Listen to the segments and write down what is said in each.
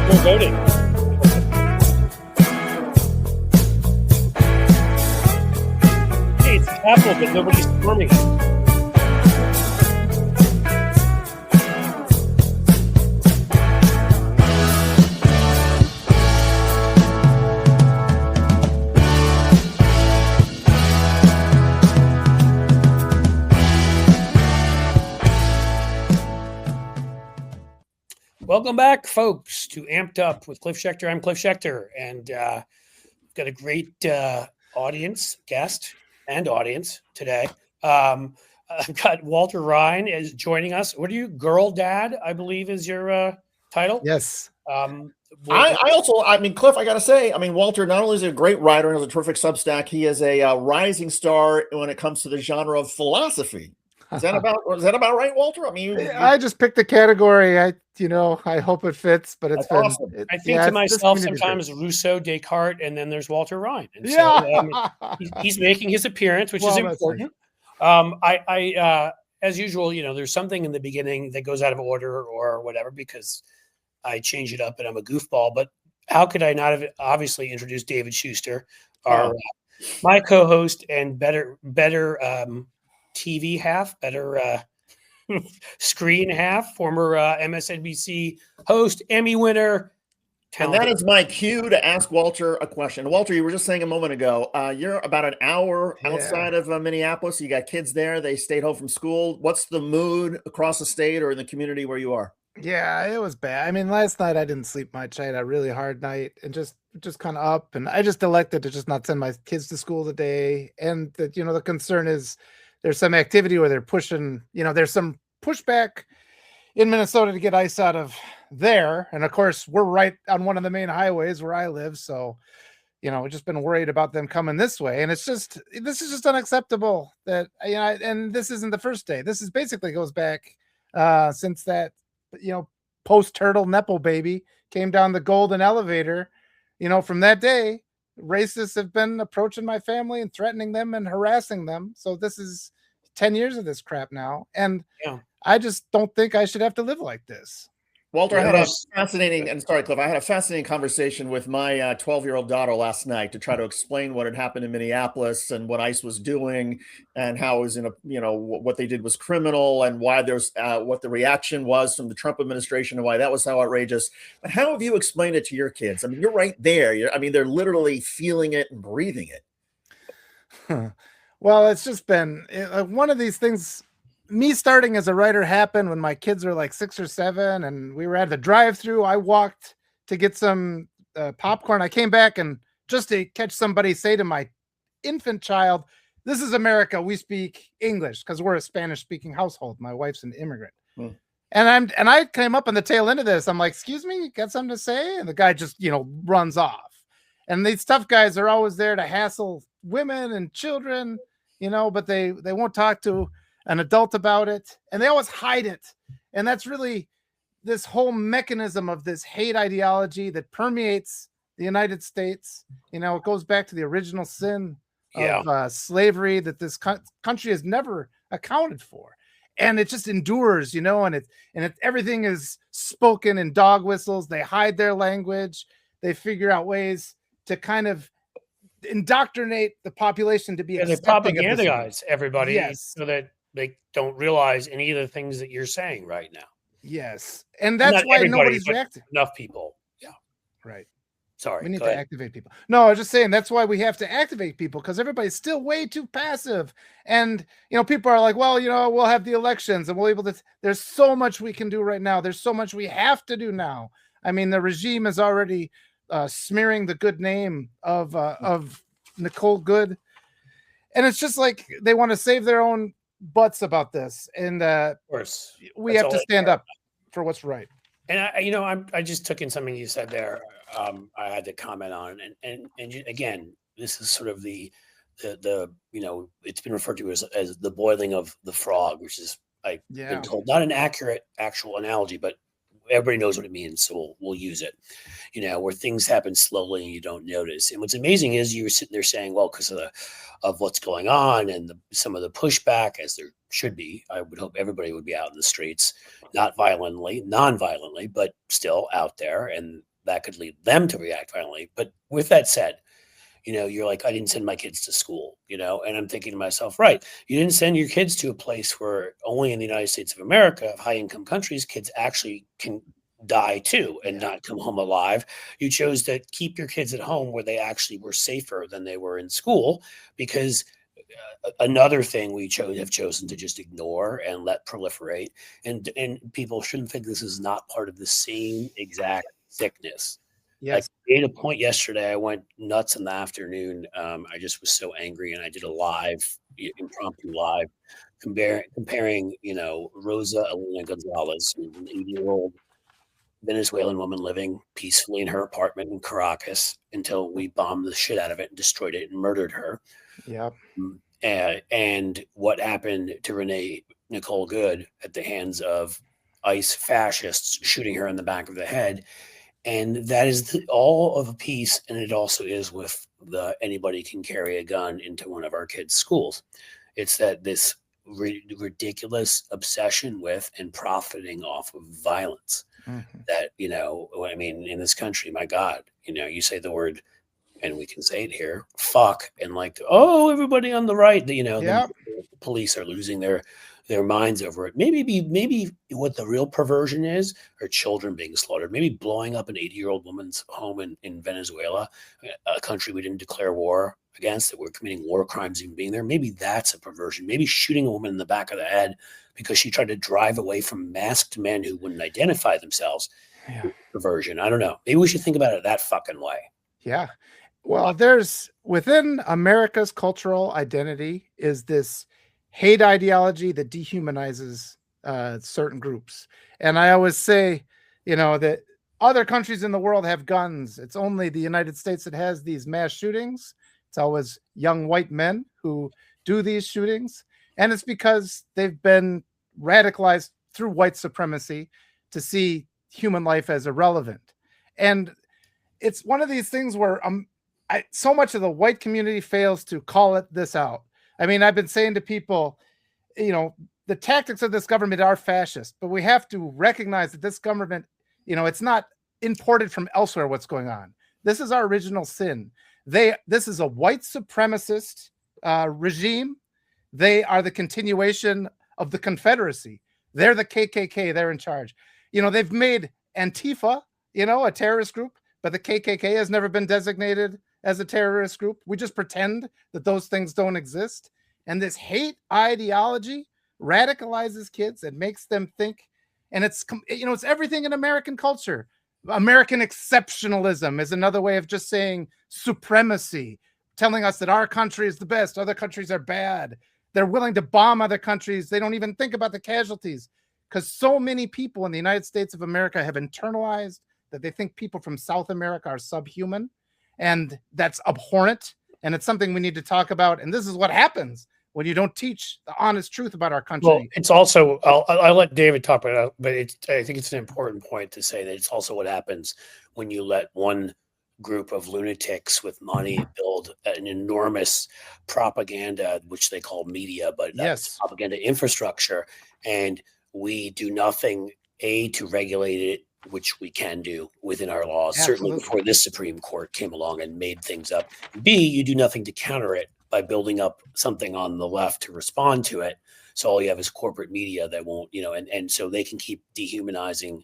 We're voting. Hey, it's the Capitol, but nobody's storming it. Welcome back, folks, to Amped Up with Cliff Schechter. I'm Cliff Schechter, and we've got a great guest today. I've got Walter Rhein is joining us. What are you, Girl Dad, I believe is your title? Yes. I mean, Cliff, I got to say, I mean, Walter not only is a great writer and has a terrific Substack, he is a rising star when it comes to the genre of philosophy. Is that about right, Walter? I mean, I just picked a category. I hope it fits, but it's been awesome. I think to myself sometimes Rousseau, Descartes, and then there's Walter Rhein. And so he's making his appearance, which is important. I as usual, there's something in the beginning that goes out of order or whatever because I change it up and I'm a goofball. But how could I not have obviously introduced David Schuster, my co-host and better TV half, better screen half, former MSNBC host, Emmy winner. And that is my cue to ask Walter a question. Walter, you were just saying a moment ago, you're about an hour outside of Minneapolis. You got kids there. They stayed home from school. What's the mood across the state or in the community where you are? Yeah, it was bad. I mean, last night I didn't sleep much. I had a really hard night and just kind of up. And I just elected to just not send my kids to school today. And the concern is there's some activity where they're pushing, there's some pushback in Minnesota to get ice out of there. And of course, we're right on one of the main highways where I live. So, we've just been worried about them coming this way. And this is just unacceptable that, and this isn't the first day. This is basically goes back since that, post-turtle Nepo baby came down the golden elevator. From that day, racists have been approaching my family and threatening them and harassing them. So this is 10 years of this crap now. And I just don't think I should have to live like this. Walter, I had a fascinating conversation with my 12-year-old daughter last night to try to explain what had happened in Minneapolis and what ICE was doing and how it was what they did was criminal and why there's what the reaction was from the Trump administration and why that was so outrageous. But how have you explained it to your kids? I mean, you're right there. They're literally feeling it and breathing it. Well, it's just been one of these things. Me starting as a writer happened when my kids were like 6 or 7 and we were at the drive-through. I walked to get some popcorn. I came back and just to catch somebody say to my infant child, "This is America. We speak English," because we're a Spanish-speaking household. My wife's an immigrant. And I came up on the tail end of this. I'm like, "Excuse me, you got something to say?" And the guy just, runs off. And these tough guys are always there to hassle women and children, but they won't talk to an adult about it, and they always hide it. And that's really this whole mechanism of this hate ideology that permeates the United States. It goes back to the original sin of slavery that this country has never accounted for, and it just endures, and everything is spoken in dog whistles. They hide their language. They figure out ways to kind of indoctrinate the population to be they propagandize everybody so that they don't realize any of the things that you're saying right now. Yes. And that's why nobody's reacting. Enough people. Yeah. Right. Sorry. We need to activate people. No, I was just saying that's why we have to activate people because everybody's still way too passive. And, people are like, well, we'll have the elections and we'll be able to. There's so much we can do right now. There's so much we have to do now. I mean, the regime is already smearing the good name of Nicole Good. And it's just like they want to save their own butts about this, and of course we have to stand up for what's right. And I just took in something you said there. I had to comment on, and again, this is sort of the it's been referred to as the boiling of the frog, which is I've been told not an accurate actual analogy, but everybody knows what it means, so we'll use it. Where things happen slowly and you don't notice. And what's amazing is you're sitting there saying, well, because of what's going on and some of the pushback, as there should be. I would hope everybody would be out in the streets, not violently, non-violently, but still out there, and that could lead them to react violently. But with that said, you're like, I didn't send my kids to school, and I'm thinking to myself, right, you didn't send your kids to a place where only in the United States of America, of high income countries, kids actually can die too and not come home alive. You chose to keep your kids at home where they actually were safer than they were in school, because another thing we have chosen to just ignore and let proliferate. And people shouldn't think this is not part of the same exact sickness. Yes. I made a point yesterday. I went nuts in the afternoon. I just was so angry, and I did a impromptu live comparing, Rosa Elena Gonzalez, who's an 80-year-old Venezuelan woman living peacefully in her apartment in Caracas until we bombed the shit out of it and destroyed it and murdered her. Yeah. And what happened to Renee Nicole Good at the hands of ICE fascists shooting her in the back of the head. And that is all of a piece. And it also is with anybody can carry a gun into one of our kids' schools. It's that this ridiculous obsession with and profiting off of violence that, in this country, my God, you say the word, and we can say it here, fuck, and like, oh, everybody on the right, the police are losing their minds over it. Maybe what the real perversion is are children being slaughtered. Maybe blowing up an 80-year-old woman's home in Venezuela, a country we didn't declare war against, that we're committing war crimes even being there. Maybe that's a perversion. Maybe shooting a woman in the back of the head because she tried to drive away from masked men who wouldn't identify themselves. Perversion. I don't know. Maybe we should think about it that fucking way. Yeah. Well, there's within America's cultural identity is this hate ideology that dehumanizes certain groups. And I always say, that other countries in the world have guns. It's only the United States that has these mass shootings. It's always young white men who do these shootings. And it's because they've been radicalized through white supremacy to see human life as irrelevant. And it's one of these things where so much of the white community fails to call this out. I mean, I've been saying to people, the tactics of this government are fascist, but we have to recognize that this government, it's not imported from elsewhere what's going on. This is our original sin. This is a white supremacist regime. They are the continuation of the Confederacy. They're the KKK. They're in charge. They've made Antifa, a terrorist group, but the KKK has never been designated as a terrorist group. We just pretend that those things don't exist. And this hate ideology radicalizes kids and makes them think. And it's everything in American culture. American exceptionalism is another way of just saying supremacy, telling us that our country is the best, other countries are bad. They're willing to bomb other countries. They don't even think about the casualties, because so many people in the United States of America have internalized that they think people from South America are subhuman. And that's abhorrent. And it's something we need to talk about. And this is what happens when you don't teach the honest truth about our country. Well, it's also, I'll let David talk about it, but I think it's an important point to say that it's also what happens when you let one group of lunatics with money build an enormous propaganda, which they call media, but that's propaganda infrastructure. And we do nothing, to regulate it, which we can do within our laws, certainly before this Supreme Court came along and made things up. B, you do nothing to counter it by building up something on the left to respond to it. So all you have is corporate media that won't, and so they can keep dehumanizing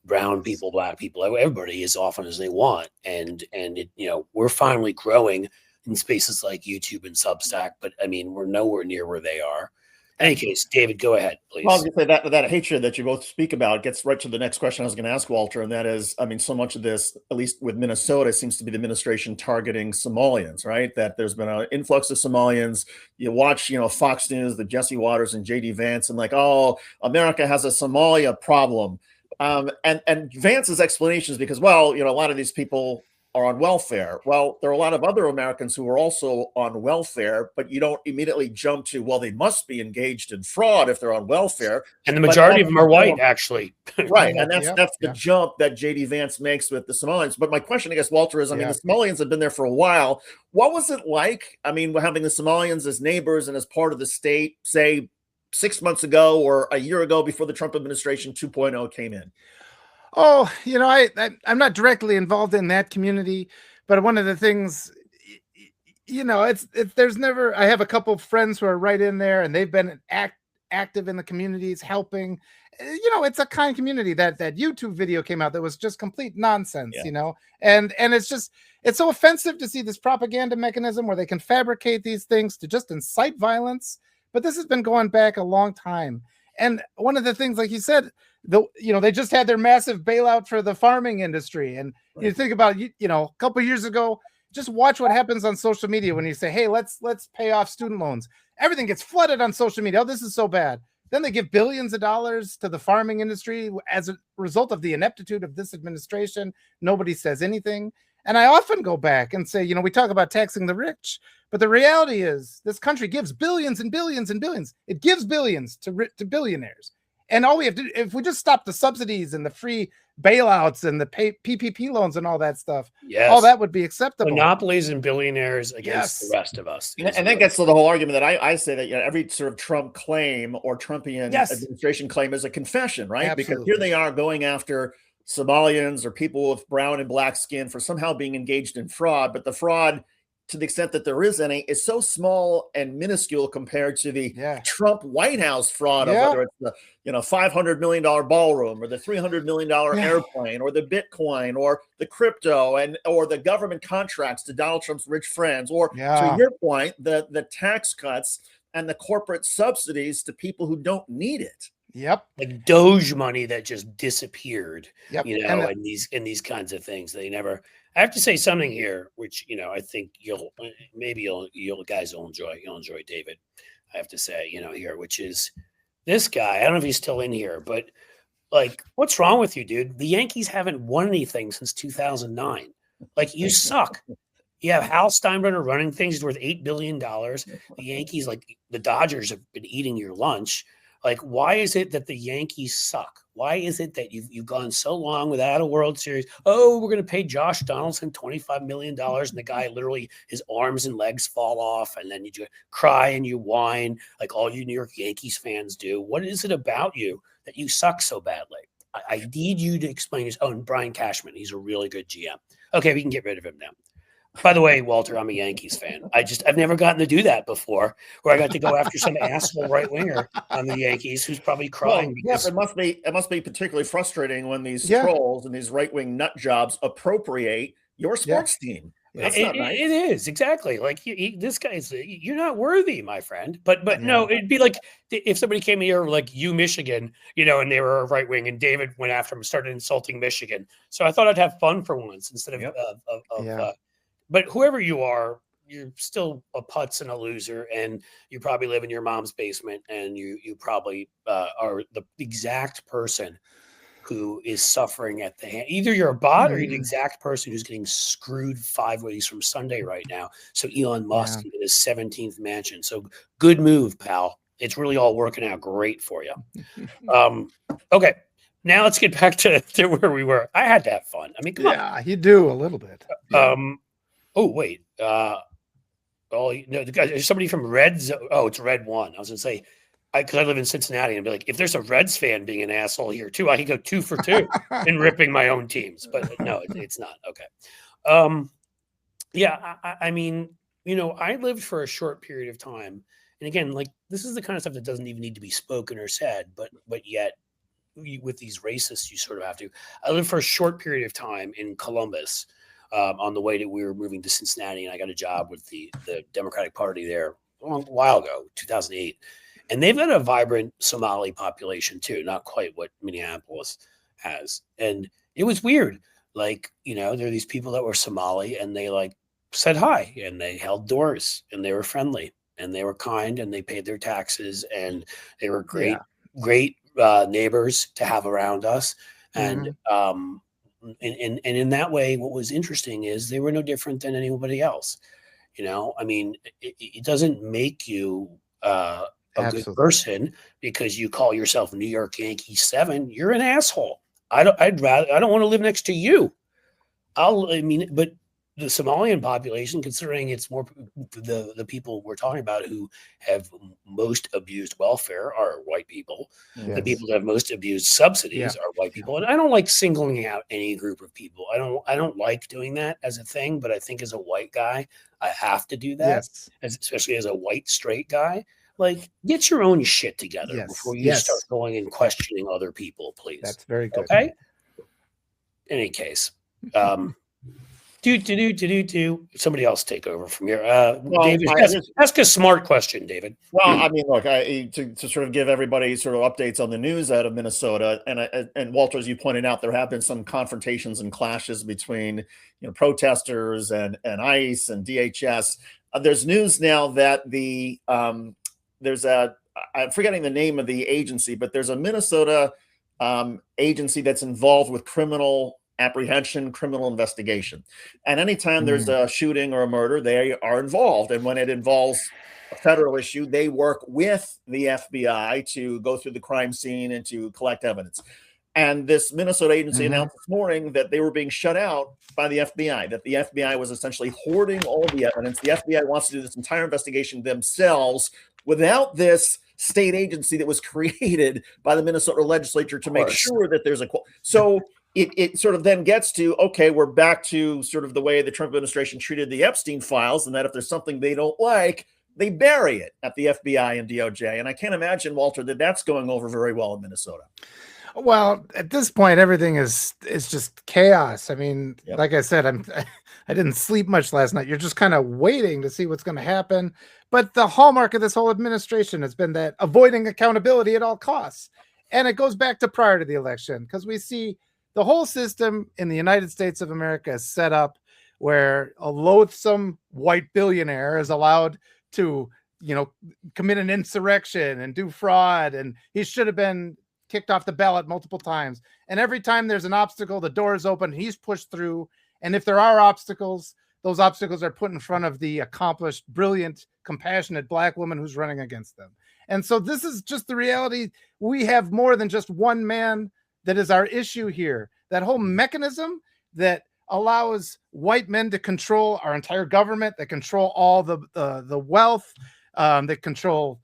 brown people, black people, everybody as often as they want. And it, we're finally growing in spaces like YouTube and Substack, but I mean, we're nowhere near where they are. In any case, David, go ahead, please. Well, I was going to say that hatred that you both speak about gets right to the next question I was going to ask Walter, and that is, I mean, so much of this, at least with Minnesota, seems to be the administration targeting Somalians, right? That there's been an influx of Somalians. You watch, Fox News, the Jesse Waters and J.D. Vance, and like, oh, America has a Somalia problem. And Vance's explanations, because, well, a lot of these people are on welfare. Well, there are a lot of other Americans who are also on welfare, but you don't immediately jump to, well, they must be engaged in fraud if they're on welfare. And the majority of them are white, actually. Right. And that's the Yep. jump that JD Vance makes with the Somalians. But my question, I guess, Walter, is, I mean, the Somalians have been there for a while. What was it like? I mean, having the Somalians as neighbors and as part of the state, say 6 months ago or a year ago before the Trump administration 2.0 came in? Oh, I'm not directly involved in that community, but one of the things, there's never, I have a couple of friends who are right in there and they've been active in the communities, helping. It's a kind community. That YouTube video came out that was just complete nonsense, and it's so offensive to see this propaganda mechanism where they can fabricate these things to just incite violence. But this has been going back a long time. And one of the things, like you said, they just had their massive bailout for the farming industry. And you think about, a couple of years ago, just watch what happens on social media when you say, hey, let's pay off student loans. Everything gets flooded on social media. Oh, this is so bad. Then they give billions of dollars to the farming industry as a result of the ineptitude of this administration. Nobody says anything. And I often go back and say, we talk about taxing the rich, but the reality is this country gives billions and billions and billions. It gives billions to billionaires. And all we have to do, if we just stop the subsidies and the free bailouts and the PPP loans and all that stuff, all that would be acceptable. Monopolies and billionaires against the rest of us. And that gets to the whole argument that I say that every sort of Trump claim or Trumpian administration claim is a confession, right? Absolutely. Because here they are going after Somalians or people with brown and black skin for somehow being engaged in fraud, but the fraud, to the extent that there is any, is so small and minuscule compared to the Trump White House fraud of whether it's the $500 million ballroom or the $300 million airplane or the Bitcoin or the crypto or the government contracts to Donald Trump's rich friends or to your point, the tax cuts and the corporate subsidies to people who don't need it. Yep. Like Doge money that just disappeared, and these kinds of things. They never. I have to say something here, which I think you'll guys will enjoy. You'll enjoy, David. I have to say, here, which is this guy. I don't know if he's still in here, but like, what's wrong with you, dude? The Yankees haven't won anything since 2009. Like, you suck. You have Hal Steinbrenner running things. He's worth $8 billion. The Yankees, like the Dodgers, have been eating your lunch. Like, why is it that the Yankees suck? Why is it that you've gone so long without a World Series? Oh, we're going to pay Josh Donaldson $25 million. And the guy literally, his arms and legs fall off. And then you cry and you whine like all you New York Yankees fans do. What is it about you that you suck so badly? I need you to explain this. Oh, and Brian Cashman, he's a really good GM. Okay, we can get rid of him now. By the way, Walter, I'm a Yankees fan. I've never gotten to do that before, where I got to go after some asshole right winger on the Yankees who's probably crying. Yes, it must be particularly frustrating when these trolls and these right wing nut jobs appropriate your sports team. That's not nice. It is exactly like this guy's. You're not worthy, my friend. But no, it'd be like if somebody came here like Michigan, and they were a right wing, and David went after him and started insulting Michigan. So I thought I'd have fun for once instead of. But whoever you are, you're still a putz and a loser, and you probably live in your mom's basement, and you probably are the exact person who is suffering at the hand. Either you're a bot or you're the exact person who's getting screwed 5 ways from Sunday right now. So Elon Musk can get his 17th mansion. So good move, pal. It's really all working out great for you. Okay. Now let's get back to where we were. I had to have fun. I mean, come on. Yeah, you do a little bit. Oh, wait. There's somebody from Reds. Oh, it's Red One. I was going to say, because I live in Cincinnati, and be like, if there's a Reds fan being an asshole here too, I could go 2 for 2 in ripping my own teams. But no, it's not. Okay. I mean, I lived for a short period of time. And again, like, this is the kind of stuff that doesn't even need to be spoken or said, but yet with these racists, you sort of have to. I lived for a short period of time in Columbus. On the way that we were moving to Cincinnati, and I got a job with the Democratic Party there a while ago, 2008. And they've got a vibrant Somali population too, not quite what Minneapolis has. And it was weird. Like, there are these people that were Somali, and they like said hi, and they held doors, and they were friendly, and they were kind, and they paid their taxes, and they were great neighbors to have around us. And and in that way, what was interesting is they were no different than anybody else. I mean, it doesn't make you a good person because you call yourself New York Yankee 7. You're an asshole. I don't want to live next to you. But the Somalian population, considering it's more the people we're talking about who have most abused welfare are white people. Yes. The people that have most abused subsidies are white people. And I don't like singling out any group of people. I don't like doing that as a thing, but I think as a white guy, I have to do that, especially as a white straight guy. Like, get your own shit together before you start going and questioning other people, please. That's very good. Okay. In any case, somebody else take over from here. David, ask a smart question, David. Well, I mean, look, to sort of give everybody sort of updates on the news out of Minnesota, and Walter, as you pointed out, there have been some confrontations and clashes between protesters and ICE and DHS. There's news now that I'm forgetting the name of the agency, but there's a Minnesota agency that's involved with criminal apprehension, criminal investigation. And anytime there's a shooting or a murder, they are involved. And when it involves a federal issue, they work with the FBI to go through the crime scene and to collect evidence. And this Minnesota agency announced this morning that they were being shut out by the FBI, that the FBI was essentially hoarding all the evidence. The FBI wants to do this entire investigation themselves without this state agency that was created by the Minnesota legislature to make sure that there's so it sort of then gets to, okay, we're back to sort of the way the Trump administration treated the Epstein files, and that if there's something they don't like, they bury it at the FBI and DOJ. And I can't imagine, Walter, that that's going over very well in Minnesota. Well, at this point, everything is just chaos. I mean, like I said, I didn't sleep much last night. You're just kind of waiting to see what's going to happen. But the hallmark of this whole administration has been that avoiding accountability at all costs. And it goes back to prior to the election, because we see the whole system in the United States of America is set up where a loathsome white billionaire is allowed to, commit an insurrection and do fraud. And he should have been kicked off the ballot multiple times. And every time there's an obstacle, the door is open, he's pushed through. And if there are obstacles, those obstacles are put in front of the accomplished, brilliant, compassionate Black woman who's running against them. And so this is just the reality. We have more than just one man that is our issue here. That whole mechanism that allows white men to control our entire government, that control all the wealth, that control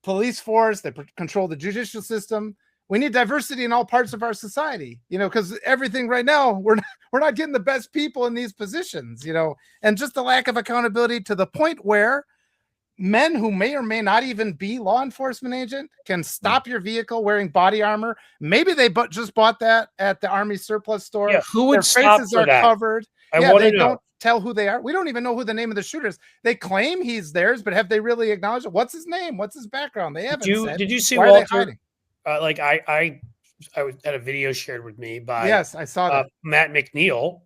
police force, that control the judicial system. We need diversity in all parts of our society, because everything right now, we're not getting the best people in these positions, and just the lack of accountability to the point where men who may or may not even be law enforcement agent can stop your vehicle wearing body armor. Maybe they just bought that at the Army surplus store. Yeah, who would Their stop faces for are that? covered. They don't tell who they are. We don't even know who the name of the shooter is. They claim he's theirs, but have they really acknowledged it? What's his name? What's his background? They haven't said. Did you see Why Walter? I had a video shared with me by I saw that. Matt McNeil.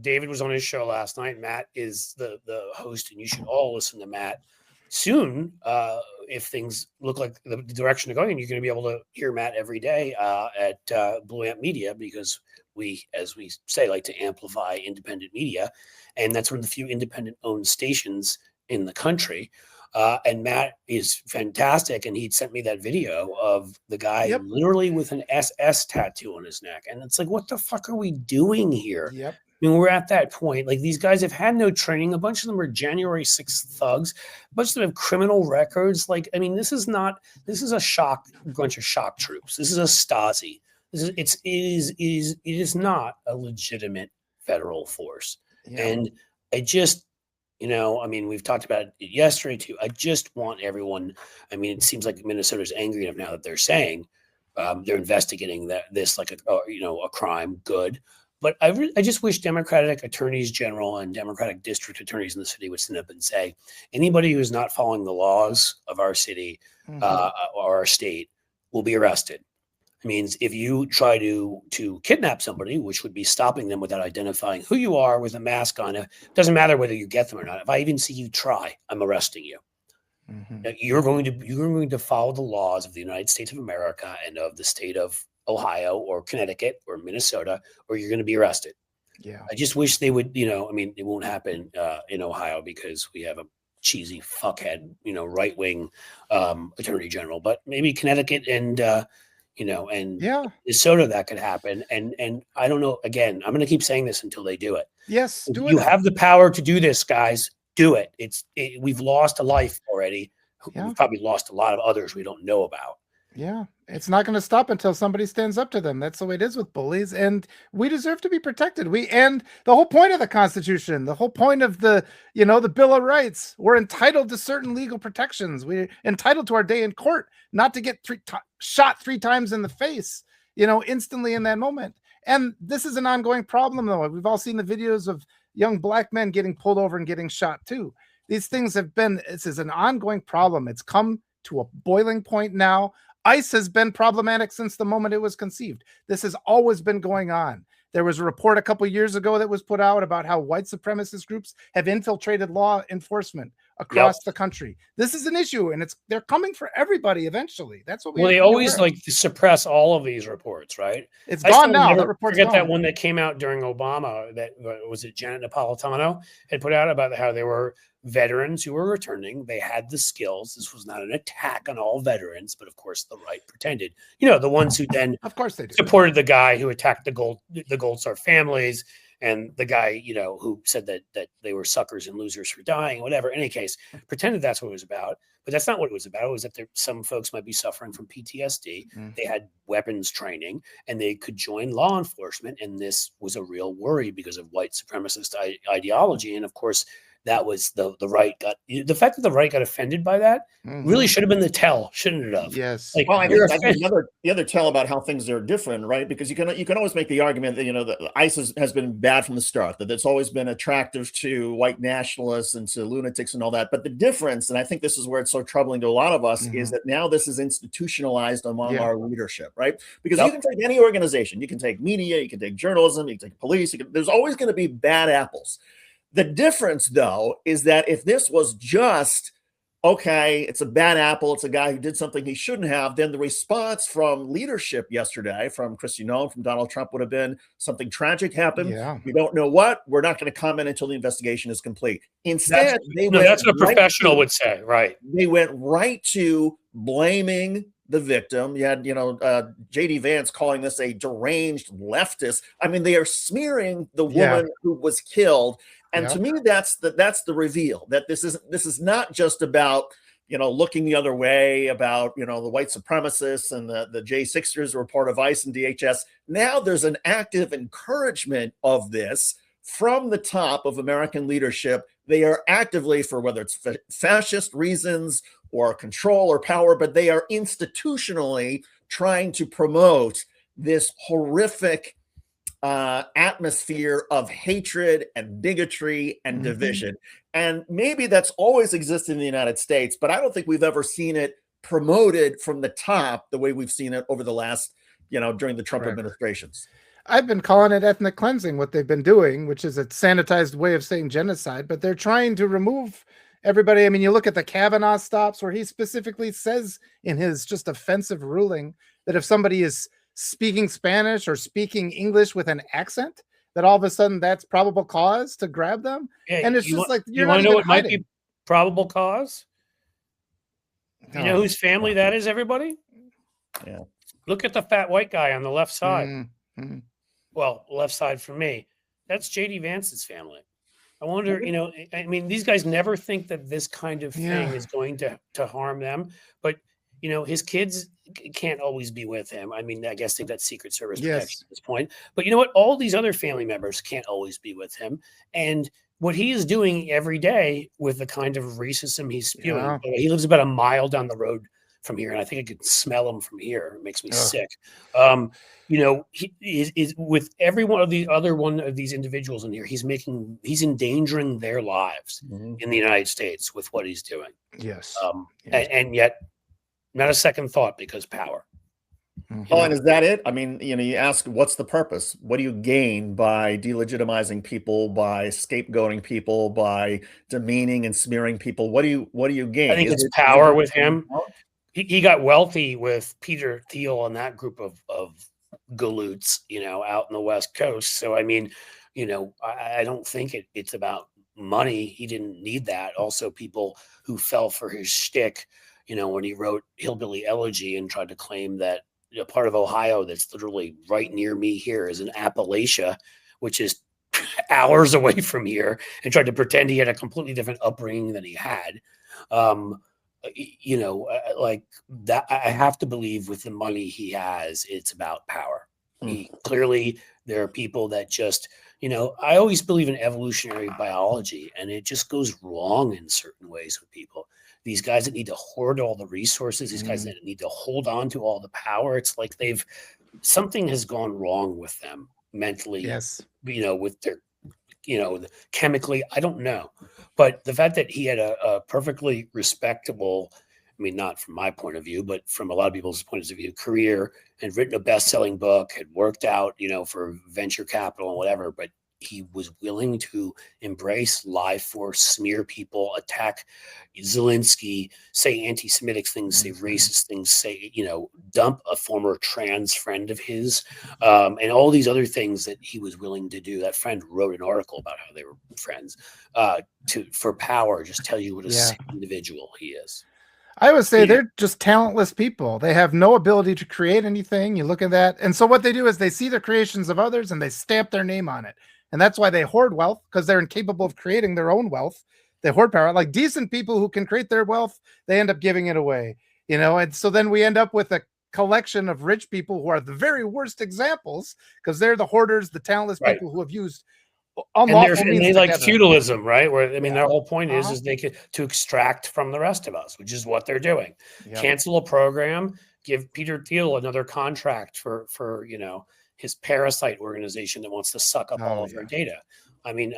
David was on his show last night. Matt is the host, and you should all listen to Matt soon. If things look like the direction they're going, you're going to be able to hear Matt every day at Blue Amp Media, because we, as we say, like to amplify independent media, and that's one of the few independent-owned stations in the country. And Matt is fantastic, and he'd sent me that video of the guy literally with an SS tattoo on his neck, and it's like, what the fuck are we doing here? Yep. I mean, we're at that point. Like, these guys have had no training. A bunch of them are January 6th thugs. A bunch of them have criminal records. Like, I mean, this is a bunch of shock troops. This is a Stasi. It is not a legitimate federal force. Yeah. And I just, we've talked about it yesterday too. I just want everyone. I mean, it seems like Minnesota's angry enough now that they're saying they're investigating this like a crime. Good. But I just wish Democratic attorneys general and Democratic district attorneys in the city would stand up and say, anybody who is not following the laws of our city or our state will be arrested. It means if you try to kidnap somebody, which would be stopping them without identifying who you are with a mask on, it doesn't matter whether you get them or not. If I even see you try, I'm arresting you. You're going to follow the laws of the United States of America and of the state of Ohio or Connecticut or Minnesota, or you're going to be arrested. Yeah. I just wish they would, I mean, it won't happen in Ohio because we have a cheesy fuckhead, right-wing attorney general, but maybe Connecticut and Minnesota, that could happen. And I don't know, again, I'm going to keep saying this until they do it. Yes. You have the power to do this, guys. Do it. We've lost a life already. Yeah. We've probably lost a lot of others we don't know about. Yeah, it's not going to stop until somebody stands up to them. That's the way it is with bullies, and we deserve to be protected. And the whole point of the Constitution, the whole point of the Bill of Rights, we're entitled to certain legal protections. We're entitled to our day in court, not to get shot 3 times in the face, instantly in that moment. And this is an ongoing problem, though. We've all seen the videos of young black men getting pulled over and getting shot too. These things this is an ongoing problem. It's come to a boiling point now. ICE has been problematic since the moment it was conceived. This has always been going on. There was a report a couple years ago that was put out about how white supremacist groups have infiltrated law enforcement across the country. This is an issue, and they're coming for everybody eventually. That's what they always like to suppress all of these reports, right? It's gone now. That report's forget gone. That one that came out during Obama, that was it Janet Napolitano had put out about how there were veterans who were returning. They had the skills. This was not an attack on all veterans, but of course the right pretended. The ones who then of course they do. Supported the guy who attacked the Gold Star families, and the guy who said that they were suckers and losers for dying, whatever. In any case, pretended that's what it was about. But that's not what it was about. It was that some folks might be suffering from PTSD. They had weapons training, and they could join law enforcement. And this was a real worry because of white supremacist ideology. And of course, that was the right the fact that the right got offended by that really should have been the tell, shouldn't it have? Yes. Well, I think the other tell about how things are different, right? Because you can always make the argument that that ICE has been bad from the start, that it's always been attractive to white nationalists and to lunatics and all that. But the difference, and I think this is where it's so troubling to a lot of us, is that now this is institutionalized among our leadership, right? Because you can take any organization, you can take media, you can take journalism, you can take police. There's always going to be bad apples. The difference, though, is that if this was just, okay, it's a bad apple, it's a guy who did something he shouldn't have, then the response from leadership yesterday, from Kristi Noem, from Donald Trump, would have been something tragic happened. Yeah. We don't know what. We're not going to comment until the investigation is complete. Instead, that's what a professional would say, right? They went right to blaming the victim. You had, J.D. Vance calling this a deranged leftist. I mean, they are smearing the woman who was killed. And to me, that's the reveal, that this is not just about, looking the other way, about, the white supremacists and the J6ers who are part of ICE and DHS. Now there's an active encouragement of this from the top of American leadership. They are actively, for whether it's fascist reasons or control or power, but they are institutionally trying to promote this horrific atmosphere of hatred and bigotry and division. And maybe that's always existed in the United States, but I don't think we've ever seen it promoted from the top the way we've seen it over the last, during the Trump administrations. I've been calling it ethnic cleansing, what they've been doing, which is a sanitized way of saying genocide, but they're trying to remove everybody. I mean, you look at the Kavanaugh stops where he specifically says in his just offensive ruling that if somebody is speaking Spanish or speaking English with an accent, that all of a sudden that's probable cause to grab them. Yeah, and it's just like, you want to know what might be probable cause? You know whose family that is, everybody? Yeah. Look at the fat white guy on the left side. Well, left side for me. That's J.D. Vance's family. I wonder, I mean, these guys never think that this kind of thing is going to harm them, but his kids can't always be with him. I mean, I guess they've got Secret Service protection at this point. But you know what? All these other family members can't always be with him. And what he is doing every day with the kind of racism he's spewing, he lives about a mile down the road from here, and I think I could smell him from here. It makes me sick. He is with every one of these individuals in here. He's endangering their lives in the United States with what he's doing. Yes. And yet, not a second thought, because power. Oh, and is that it? I mean, you ask, what's the purpose? What do you gain by delegitimizing people, by scapegoating people, by demeaning and smearing people? What do you gain? I think it's power with him. He got wealthy with Peter Thiel and that group of galoots, out in the West Coast. So, I mean, I don't think it's about money. He didn't need that. Also, people who fell for his shtick, when he wrote Hillbilly Elegy and tried to claim that a part of Ohio that's literally right near me here is in Appalachia, which is hours away from here, and tried to pretend he had a completely different upbringing than he had. Like that, I have to believe with the money he has, it's about power. Clearly, there are people that just, I always believe in evolutionary biology, and it just goes wrong in certain ways with people. These guys that need to hoard all the resources, these guys that need to hold on to all the power. It's like something has gone wrong with them mentally. Yes. With their, chemically, I don't know. But the fact that he had a perfectly respectable, I mean, not from my point of view, but from a lot of people's points of view, career, and written a best-selling book, had worked out, for venture capital and whatever, but he was willing to embrace, lie for, smear people, attack Zelensky, say anti-Semitic things, say racist things, say, dump a former trans friend of his, and all these other things that he was willing to do. That friend wrote an article about how they were friends for power. Just tell you what a sick individual he is. I would say they're just talentless people. They have no ability to create anything. You look at that. And so what they do is they see the creations of others and they stamp their name on it. And that's why they hoard wealth, because they're incapable of creating their own wealth. They hoard power. Like decent people who can create their wealth, they end up giving it away, and so then we end up with a collection of rich people who are the very worst examples, because they're the hoarders, the talentless people who have used unlawful means. And they like feudalism, right? Where, I mean, their whole point is they could to extract from the rest of us, which is what they're doing. Cancel a program, give Peter Thiel another contract for his parasite organization that wants to suck up all of our data. I mean,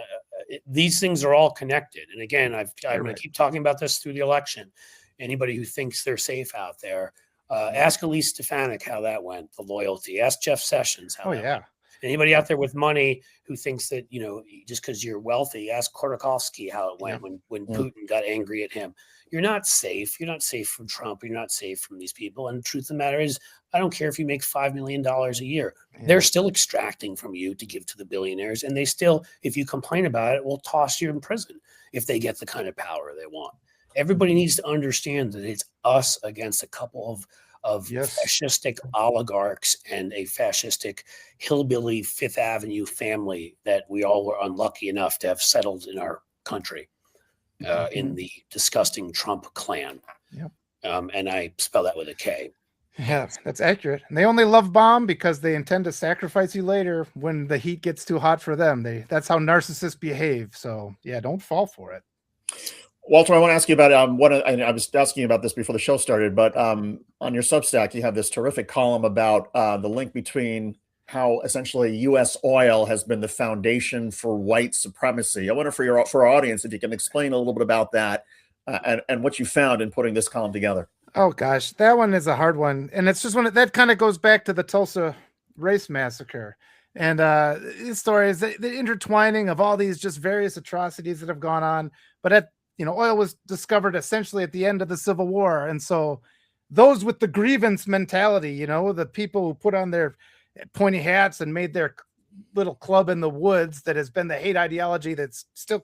these things are all connected. And again, I'm going to keep talking about this through the election. Anybody who thinks they're safe out there, ask Elise Stefanik how that went, the loyalty. Ask Jeff Sessions how that went. Anybody out there with money who thinks that, just because you're wealthy, ask Khodorkovsky how it went when Putin got angry at him. You're not safe. You're not safe from Trump. You're not safe from these people. And the truth of the matter is, I don't care if you make $5 million a year. They're still extracting from you to give to the billionaires. And they still, if you complain about it, will toss you in prison if they get the kind of power they want. Everybody needs to understand that it's us against a couple of fascistic oligarchs and a fascistic hillbilly Fifth Avenue family that we all were unlucky enough to have settled in our country in the disgusting Trump clan. And I spell that with a K. Yeah, that's accurate. And they only love bomb because they intend to sacrifice you later when the heat gets too hot for them. That's how narcissists behave. So yeah, don't fall for it. Walter, I want to ask you about I was asking you about this before the show started, but on your Substack, you have this terrific column about the link between how essentially U.S. oil has been the foundation for white supremacy. I wonder for our audience if you can explain a little bit about that and what you found in putting this column together. Oh gosh, that one is a hard one, and it's just one that kind of goes back to the Tulsa race massacre. And this story is the intertwining of all these just various atrocities that have gone on. But oil was discovered essentially at the end of the Civil War. And so those with the grievance mentality, the people who put on their pointy hats and made their little club in the woods that has been the hate ideology that's still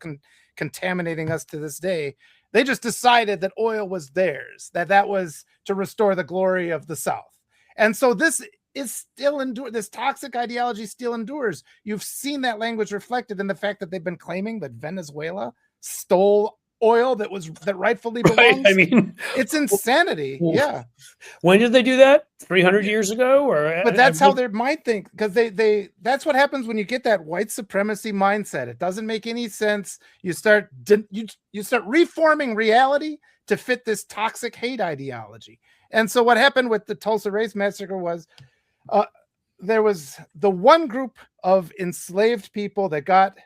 contaminating us to this day, they just decided that oil was theirs, that was to restore the glory of the South. And so this is still this toxic ideology still endures. You've seen that language reflected in the fact that they've been claiming that Venezuela stole oil that rightfully belongs. I mean, it's insanity. Yeah. When did they do that? 300 years ago? But that's how they might think, because they that's what happens when you get that white supremacy mindset. It doesn't make any sense. You start reforming reality to fit this toxic hate ideology. And so what happened with the Tulsa Race Massacre was there was the one group of enslaved people that got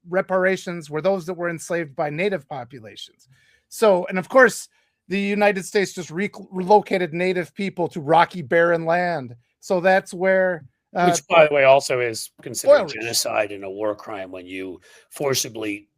reparations were those that were enslaved by native populations. So, and of course, the United States just relocated native people to rocky, barren land. So that's where... which, by the way, also is considered genocide and a war crime when you forcibly,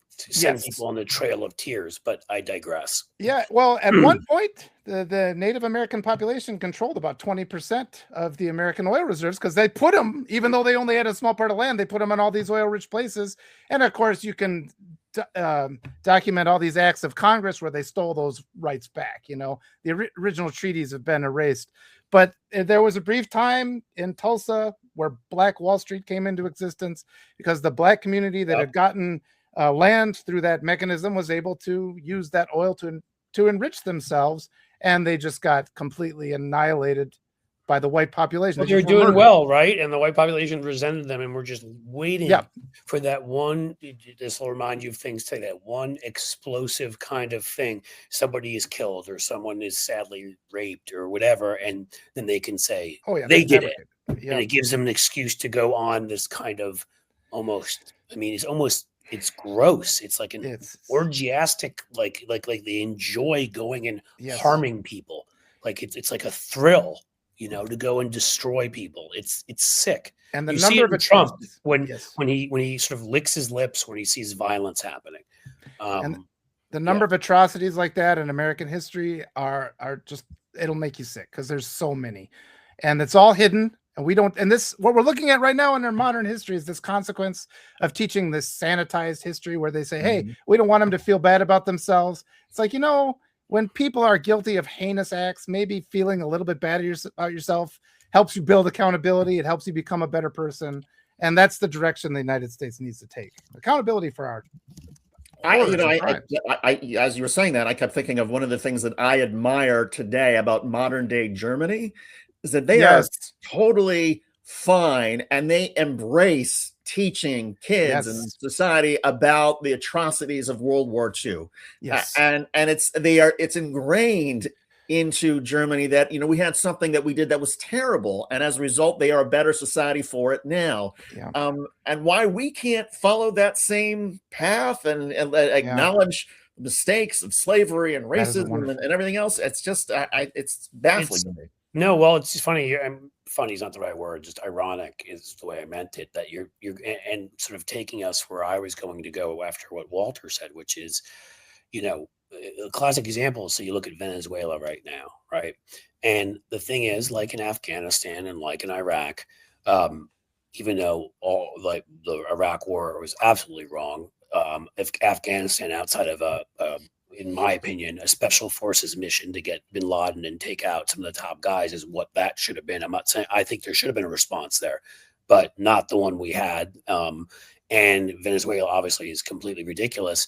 send people on the Trail of Tears. But I digress. Yeah, well, at one point, the Native American population controlled about 20% of the American oil reserves because they put them, even though they only had a small part of land, they put them in all these oil-rich places. And of course, you can document all these acts of Congress where they stole those rights back. You know, the original treaties have been erased. But there was a brief time in Tulsa where Black Wall Street came into existence because the Black community that had gotten land through that mechanism was able to use that oil to enrich themselves, and they just got completely annihilated by the white population. But they're doing well, right? And the white population resented them, and we're just waiting for that one. This will remind you of things today. That one explosive kind of thing. Somebody is killed, or someone is sadly raped, or whatever, and then they can say, "Oh yeah, they did it," and it gives them an excuse to go on this kind of almost. I mean, it's gross. It's like an orgiastic, like they enjoy going and harming people. Like it's like a thrill, you know, to go and destroy people. It's sick. And the number of Trump when he sort of licks his lips when he sees violence happening. And the number of atrocities like that in American history are just, it'll make you sick because there's so many, and it's all hidden. And we don't, and this, what we're looking at right now in our modern history is this consequence of teaching this sanitized history where they say, hey, we don't want them to feel bad about themselves. It's like, you know, when people are guilty of heinous acts, maybe feeling a little bit bad about yourself helps you build accountability. It helps you become a better person. And that's the direction the United States needs to take. Accountability for our as you were saying that, I kept thinking of one of the things that I admire today about modern day Germany is that they are totally fine and they embrace teaching kids and society about the atrocities of World War II. And it's ingrained into Germany that, you know, we had something that we did that was terrible, and as a result they are a better society for it now. And why we can't follow that same path and acknowledge mistakes of slavery and racism and everything else, it's just it's baffling to me. No, well, it's just funny. Funny is not the right word. Just ironic is the way I meant it. That you're and sort of taking us where I was going to go after what Walter said, which is, you know, a classic example. So you look at Venezuela right now, right? And the thing is, like in Afghanistan and like in Iraq, even though all like the Iraq war was absolutely wrong, if Afghanistan outside of in my opinion, a special forces mission to get bin Laden and take out some of the top guys is what that should have been. I'm not saying I think there should have been a response there, but not the one we had. And Venezuela obviously is completely ridiculous.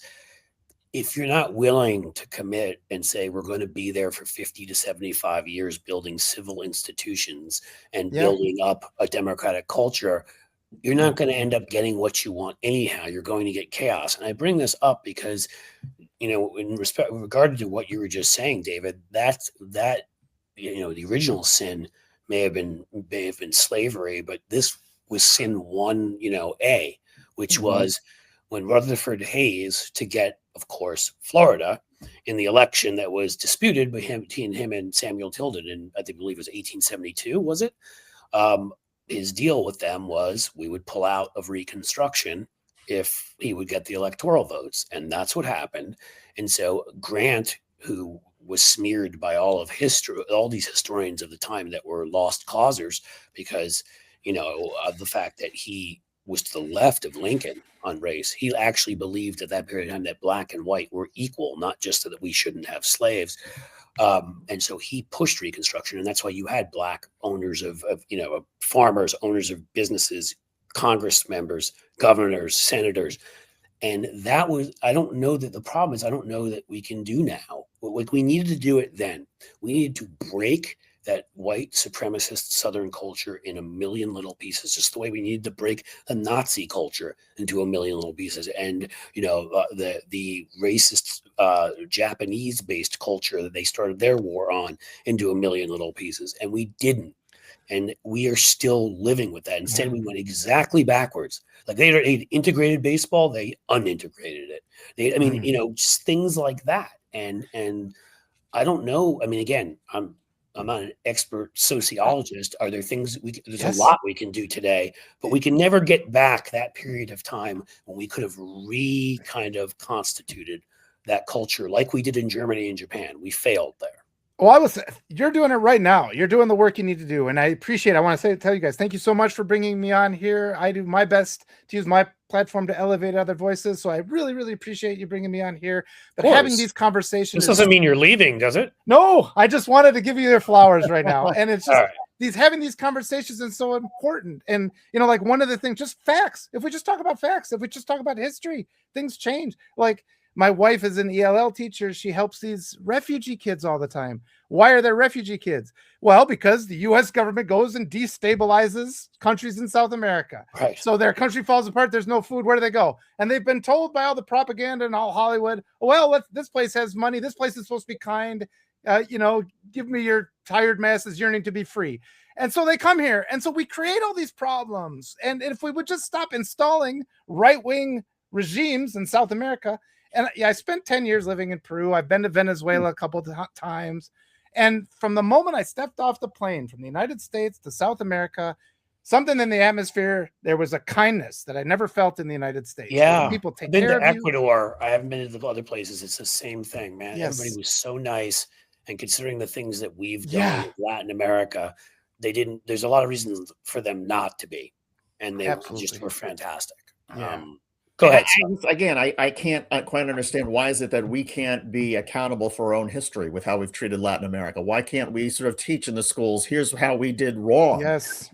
If you're not willing to commit and say we're going to be there for 50 to 75 years building civil institutions and building up a democratic culture, you're not going to end up getting what you want anyhow. You're going to get chaos. And I bring this up because, you know, with regard to what you were just saying, David, that you know, the original sin may have been slavery, but this was sin 1A, which was when Rutherford Hayes, to get, of course, Florida in the election that was disputed between him and Samuel Tilden, and I believe it was 1872, was it? His deal with them was we would pull out of Reconstruction if he would get the electoral votes. And that's what happened. And so Grant, who was smeared by all of history, all these historians of the time that were lost causers because, you know, of the fact that he was to the left of Lincoln on race. He actually believed at that period of time that black and white were equal, not just that we shouldn't have slaves. And so he pushed Reconstruction. And that's why you had black owners of farmers, owners of businesses, Congress members, governors, senators. And that was, I don't know that the problem is, I don't know that we can do now. Like we needed to do it then. We needed to break that white supremacist Southern culture in a million little pieces, just the way we needed to break the Nazi culture into a million little pieces. And, you know, the racist Japanese-based culture that they started their war on into a million little pieces. And we didn't. And we are still living with that. Instead, we went exactly backwards. Like they integrated baseball, they unintegrated it. You know, just things like that. And I don't know. I mean, again, I'm not an expert sociologist. Are there things there's a lot we can do today, but we can never get back that period of time when we could have kind of constituted that culture like we did in Germany and Japan. We failed there. Well, you're doing it right now. You're doing the work you need to do. And I appreciate it. I want to tell you guys, thank you so much for bringing me on here. I do my best to use my platform to elevate other voices. So I really, really appreciate you bringing me on here. But having these conversations. This doesn't mean you're leaving, does it? No, I just wanted to give you your flowers right now. And it's just having these conversations is so important. And, like one of the things, just facts. If we just talk about facts, if we just talk about history, things change. Like, my wife is an ELL teacher. She helps these refugee kids all the time. Why are there refugee kids? Well, because the U.S. government goes and destabilizes countries in South America. Right. So their country falls apart. There's no food. Where do they go? And they've been told by all the propaganda and all Hollywood, well, this place has money. This place is supposed to be kind. Give me your tired masses yearning to be free. And so they come here. And so we create all these problems. And if we would just stop installing right-wing regimes in South America. And I spent 10 years living in Peru. I've been to Venezuela a couple of times. And from the moment I stepped off the plane from the United States to South America, something in the atmosphere, there was a kindness that I never felt in the United States. Yeah. People take care of you. I've been to Ecuador. I haven't been to the other places. It's the same thing, man. Yes. Everybody was so nice. And considering the things that we've done in Latin America, there's a lot of reasons for them not to be. And they just were fantastic. Yeah. Go ahead. Again, I can't quite understand why is it that we can't be accountable for our own history with how we've treated Latin America? Why can't we sort of teach in the schools, here's how we did wrong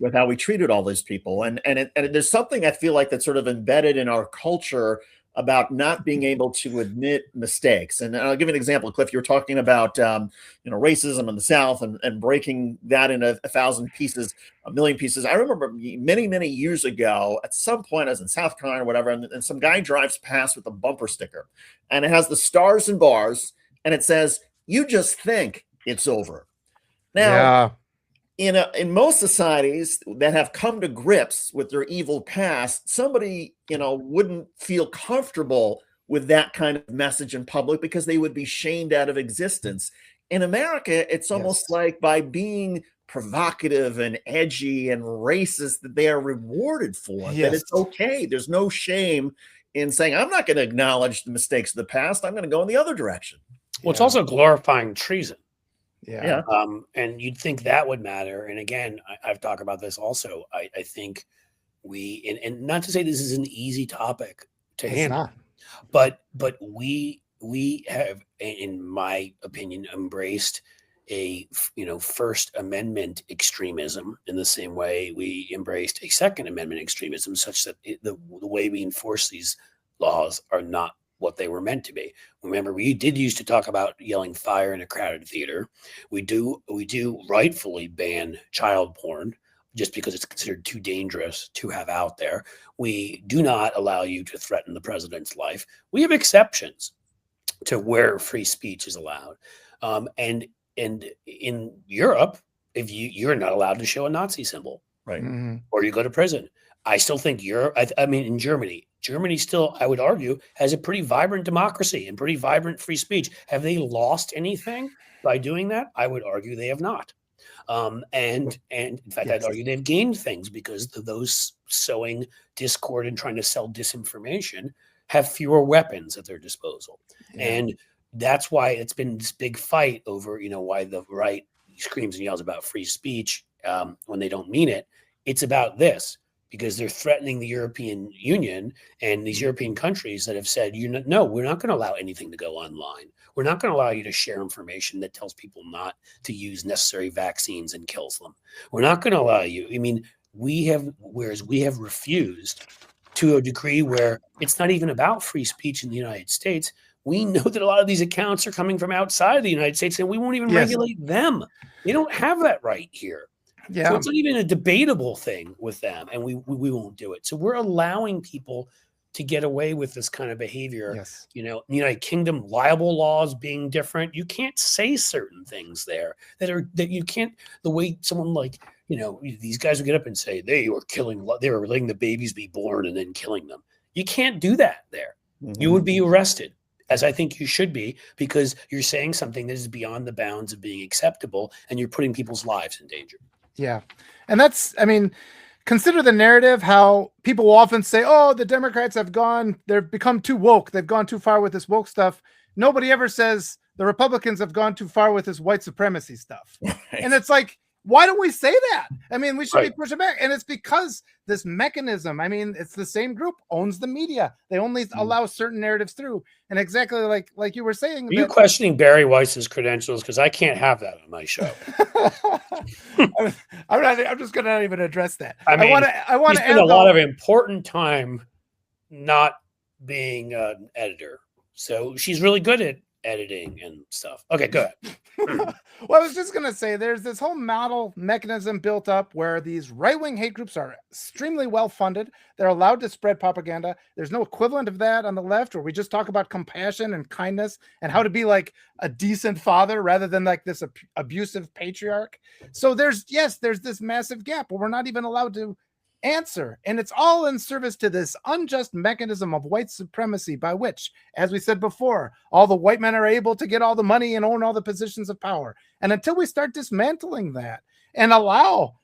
with how we treated all these people? And there's something I feel like that's sort of embedded in our culture about not being able to admit mistakes. And I'll give you an example. Cliff, you were talking about racism in the South and breaking that into 1,000 pieces, 1,000,000 pieces. I remember many, many years ago, at some point I was in South Carolina or whatever, and some guy drives past with a bumper sticker, and it has the stars and bars, and it says, "You just think it's over." Now, in most societies that have come to grips with their evil past, somebody, wouldn't feel comfortable with that kind of message in public because they would be shamed out of existence. In America, it's almost like by being provocative and edgy and racist that they are rewarded for, that it's okay. There's no shame in saying, I'm not going to acknowledge the mistakes of the past. I'm going to go in the other direction. Well, it's also glorifying treason. Yeah. And you'd think that would matter. And again, I've talked about this also. I think and not to say this is an easy topic to handle, but we have, in my opinion, embraced a First Amendment extremism in the same way we embraced a Second Amendment extremism, such that the way we enforce these laws are not what they were meant to be. Remember, we did used to talk about yelling fire in a crowded theater. We do rightfully ban child porn just because it's considered too dangerous to have out there. We do not allow you to threaten the president's life. We have exceptions to where free speech is allowed. And in Europe, if you're not allowed to show a Nazi symbol, right, or you go to prison. I still think in Germany still, I would argue, has a pretty vibrant democracy and pretty vibrant free speech. Have they lost anything by doing that? I would argue they have not. And in fact, I'd argue they've gained things because those sowing discord and trying to sell disinformation have fewer weapons at their disposal. Yeah. And that's why it's been this big fight over, why the right screams and yells about free speech when they don't mean it. It's about this, because they're threatening the European Union and these European countries that have said, no, we're not going to allow anything to go online. We're not going to allow you to share information that tells people not to use necessary vaccines and kills them. We're not going to allow you. I mean, we have refused to a degree where it's not even about free speech in the United States. We know that a lot of these accounts are coming from outside the United States, and we won't even regulate them. They don't have that right here. Yeah. So it's not even a debatable thing with them, and we won't do it. So we're allowing people to get away with this kind of behavior. Yes. In the United Kingdom, libel laws being different, you can't say certain things there that you can't. The way someone like these guys would get up and say they were letting the babies be born and then killing them. You can't do that there. Mm-hmm. You would be arrested, as I think you should be, because you're saying something that is beyond the bounds of being acceptable, and you're putting people's lives in danger. Yeah. And consider the narrative, how people will often say, oh, the Democrats they've become too woke. They've gone too far with this woke stuff. Nobody ever says the Republicans have gone too far with this white supremacy stuff. Right. And it's like, why don't we say that? I mean, we should Right. be pushing back. And it's because this mechanism, I mean, it's the same group owns the media. They only allow certain narratives through. And exactly like you were saying. Are you questioning Barry Weiss's credentials? Because I can't have that on my show. I'm just going to not even address that. I mean, I want to spend a lot of important time not being an editor. So she's really good at editing and stuff. Okay, go ahead. Well, I was just going to say there's this whole model mechanism built up where these right-wing hate groups are extremely well funded. They're allowed to spread propaganda. There's no equivalent of that on the left, where we just talk about compassion and kindness and how to be like a decent father rather than like this abusive patriarch. So there's this massive gap where we're not even allowed to answer. And it's all in service to this unjust mechanism of white supremacy by which, as we said before, all the white men are able to get all the money and own all the positions of power. And until we start dismantling that and allow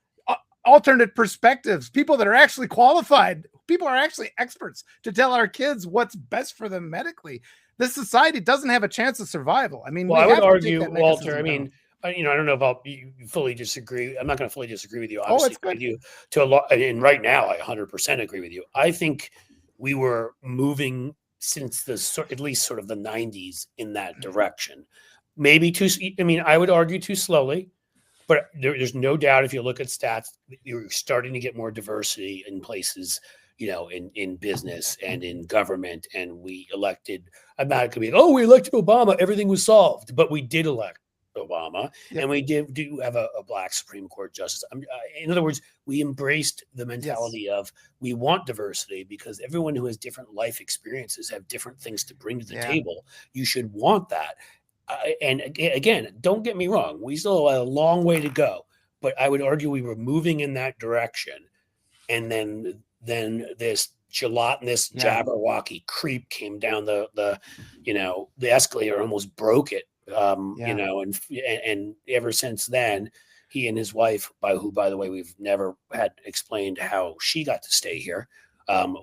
alternate perspectives, people that are actually qualified, people are actually experts to tell our kids what's best for them medically, this society doesn't have a chance of survival. I mean, well, I would argue, Walter, I mean, I don't know if you fully disagree. I'm not going to fully disagree with you. Obviously, with you to a lot. And right now, I 100% agree with you. I think we were moving since at least sort of the 90s in that direction. Maybe I would argue too slowly, but there's no doubt if you look at stats, you're starting to get more diversity in places, in business and in government. And we elected, I'm not going to be, we elected Obama, everything was solved, but we did elect Obama, and we do have a black Supreme Court justice. In other words, we embraced the mentality of we want diversity because everyone who has different life experiences have different things to bring to the table. You should want that. And again, don't get me wrong, we still have a long way to go, but I would argue we were moving in that direction. And then this gelatinous Jabberwocky creep came down the escalator, almost broke it. And ever since then, he and his wife, who, by the way, we've never had explained how she got to stay here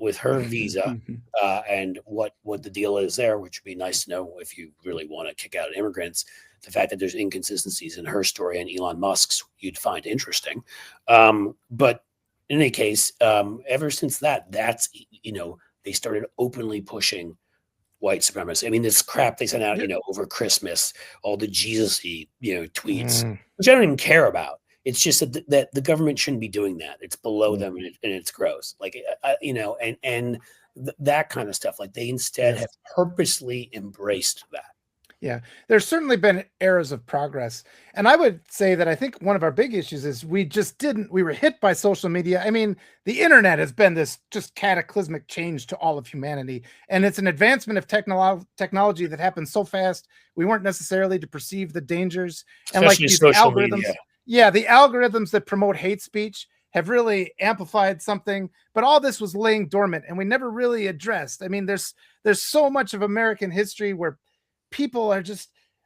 with her visa and what the deal is there, which would be nice to know if you really want to kick out immigrants. The fact that there's inconsistencies in her story and Elon Musk's, you'd find interesting. But in any case, ever since that's, they started openly pushing white supremacy. I mean, this crap they sent out, over Christmas, all the Jesus-y, tweets, which I don't even care about. It's just that the government shouldn't be doing that. It's below them and it's gross. Like, and that kind of stuff. Like they instead have purposely embraced that. Yeah, there's certainly been eras of progress. And I would say that I think one of our big issues is we were hit by social media. I mean, the internet has been this just cataclysmic change to all of humanity. And it's an advancement of technology that happens so fast, we weren't necessarily to perceive the dangers. Especially and like these algorithms. Media. The algorithms that promote hate speech have really amplified something, but all this was laying dormant and we never really addressed. I mean, there's so much of American history where people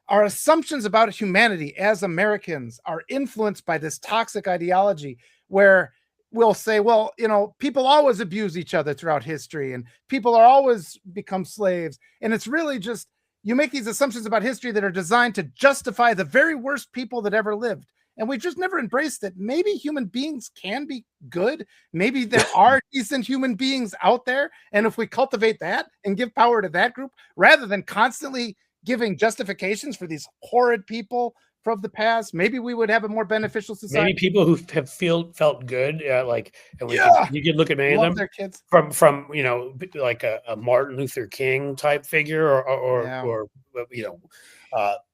our assumptions about humanity as Americans are influenced by this toxic ideology where we'll say, well, people always abuse each other throughout history and people are always become slaves. And it's really just, you make these assumptions about history that are designed to justify the very worst people that ever lived. And we've just never embraced that maybe human beings can be good. Maybe there are decent human beings out there. And if we cultivate that and give power to that group, rather than constantly giving justifications for these horrid people from the past, maybe we would have a more beneficial society. Maybe people who have felt good, you could look at many of them, their kids. from like a Martin Luther King type figure, or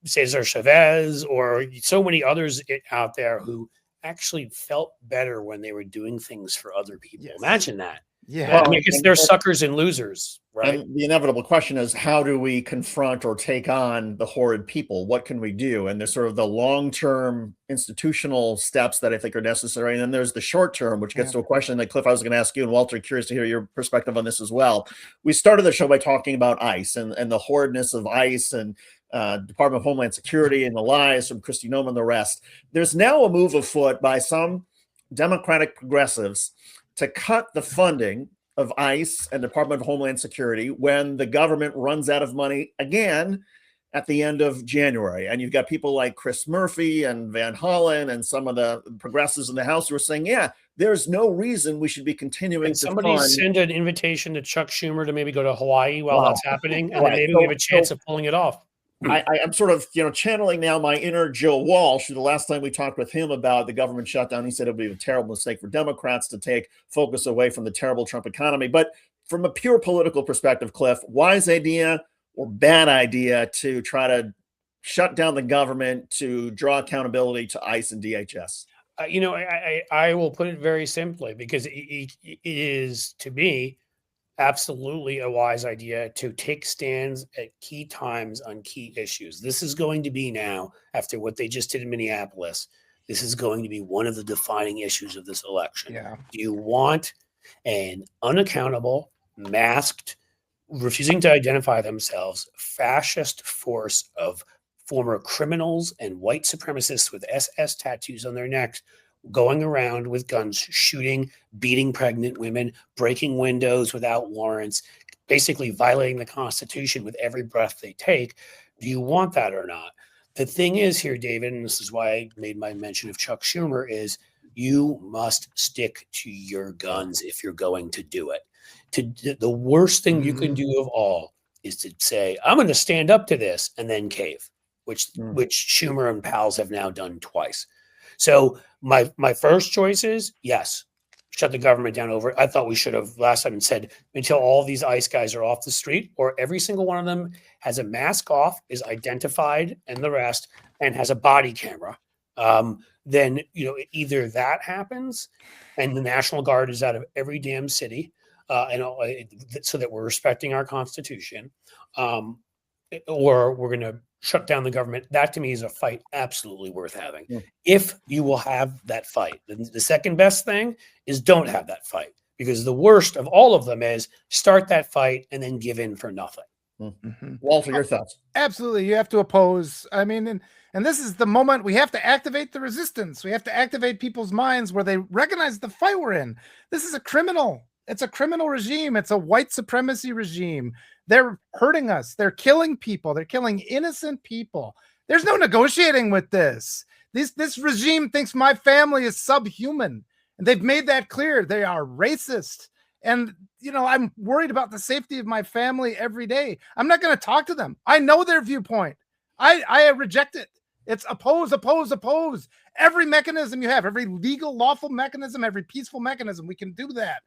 Cesar Chavez, or so many others out there who actually felt better when they were doing things for other people. Imagine that. Yeah, well, I guess they're suckers and losers, right? And the inevitable question is, how do we confront or take on the horrid people? What can we do? And there's sort of the long-term institutional steps that I think are necessary. And then there's the short-term, which gets to a question that, Cliff, I was going to ask you, and Walter, curious to hear your perspective on this as well. We started the show by talking about ICE and the horridness of ICE and Department of Homeland Security and the lies from Kristi Noem and the rest. There's now a move afoot by some Democratic progressives to cut the funding of ICE and Department of Homeland Security when the government runs out of money again at the end of January. And you've got people like Chris Murphy and Van Hollen and some of the progressives in the House who are saying, yeah, there's no reason we should be continuing to somebody fund. Send an invitation to Chuck Schumer to maybe go to Hawaii while that's happening, and Right. then maybe we have a chance of pulling it off. I'm sort of, channeling now my inner Joe Walsh. The last time we talked with him about the government shutdown, he said it would be a terrible mistake for Democrats to take focus away from the terrible Trump economy. But from a pure political perspective, Cliff, wise idea or bad idea to try to shut down the government to draw accountability to ICE and DHS? I will put it very simply, because it is, to me, absolutely a wise idea to take stands at key times on key issues. This is going to be now, after what they just did in Minneapolis, this is going to be one of the defining issues of this election. Yeah. Do you want an unaccountable, masked, refusing to identify themselves, fascist force of former criminals and white supremacists with SS tattoos on their necks going around with guns, shooting, beating pregnant women, breaking windows without warrants, basically violating the Constitution with every breath they take? Do you want that or not? The thing is here, David, and this is why I made my mention of Chuck Schumer, is you must stick to your guns if you're going to do it. The worst thing you can do of all is to say, I'm going to stand up to this and then cave, which Schumer and pals have now done twice. So my first choice is, yes, shut the government down over it. I thought we should have last time said, until all these ICE guys are off the street, or every single one of them has a mask off, is identified, and the rest, and has a body camera. Then either that happens, and the National Guard is out of every damn city, so that we're respecting our Constitution, or we're going to shut down the government. That to me is a fight absolutely worth having. Yeah. If you will have that fight. The second best thing is don't have that fight, because the worst of all of them is start that fight and then give in for nothing. Mm-hmm. Walter, your thoughts? Absolutely. You have to oppose. I mean, and this is the moment we have to activate the resistance. We have to activate people's minds where they recognize the fight we're in. This is a criminal. It's a criminal regime. It's a white supremacy regime. They're hurting us. They're killing people. They're killing innocent people. There's no negotiating with this. This regime thinks my family is subhuman, and they've made that clear. They are racist. And, I'm worried about the safety of my family every day. I'm not going to talk to them. I know their viewpoint. I reject it. It's oppose, oppose, oppose. Every mechanism you have, every legal, lawful mechanism, every peaceful mechanism, we can do that.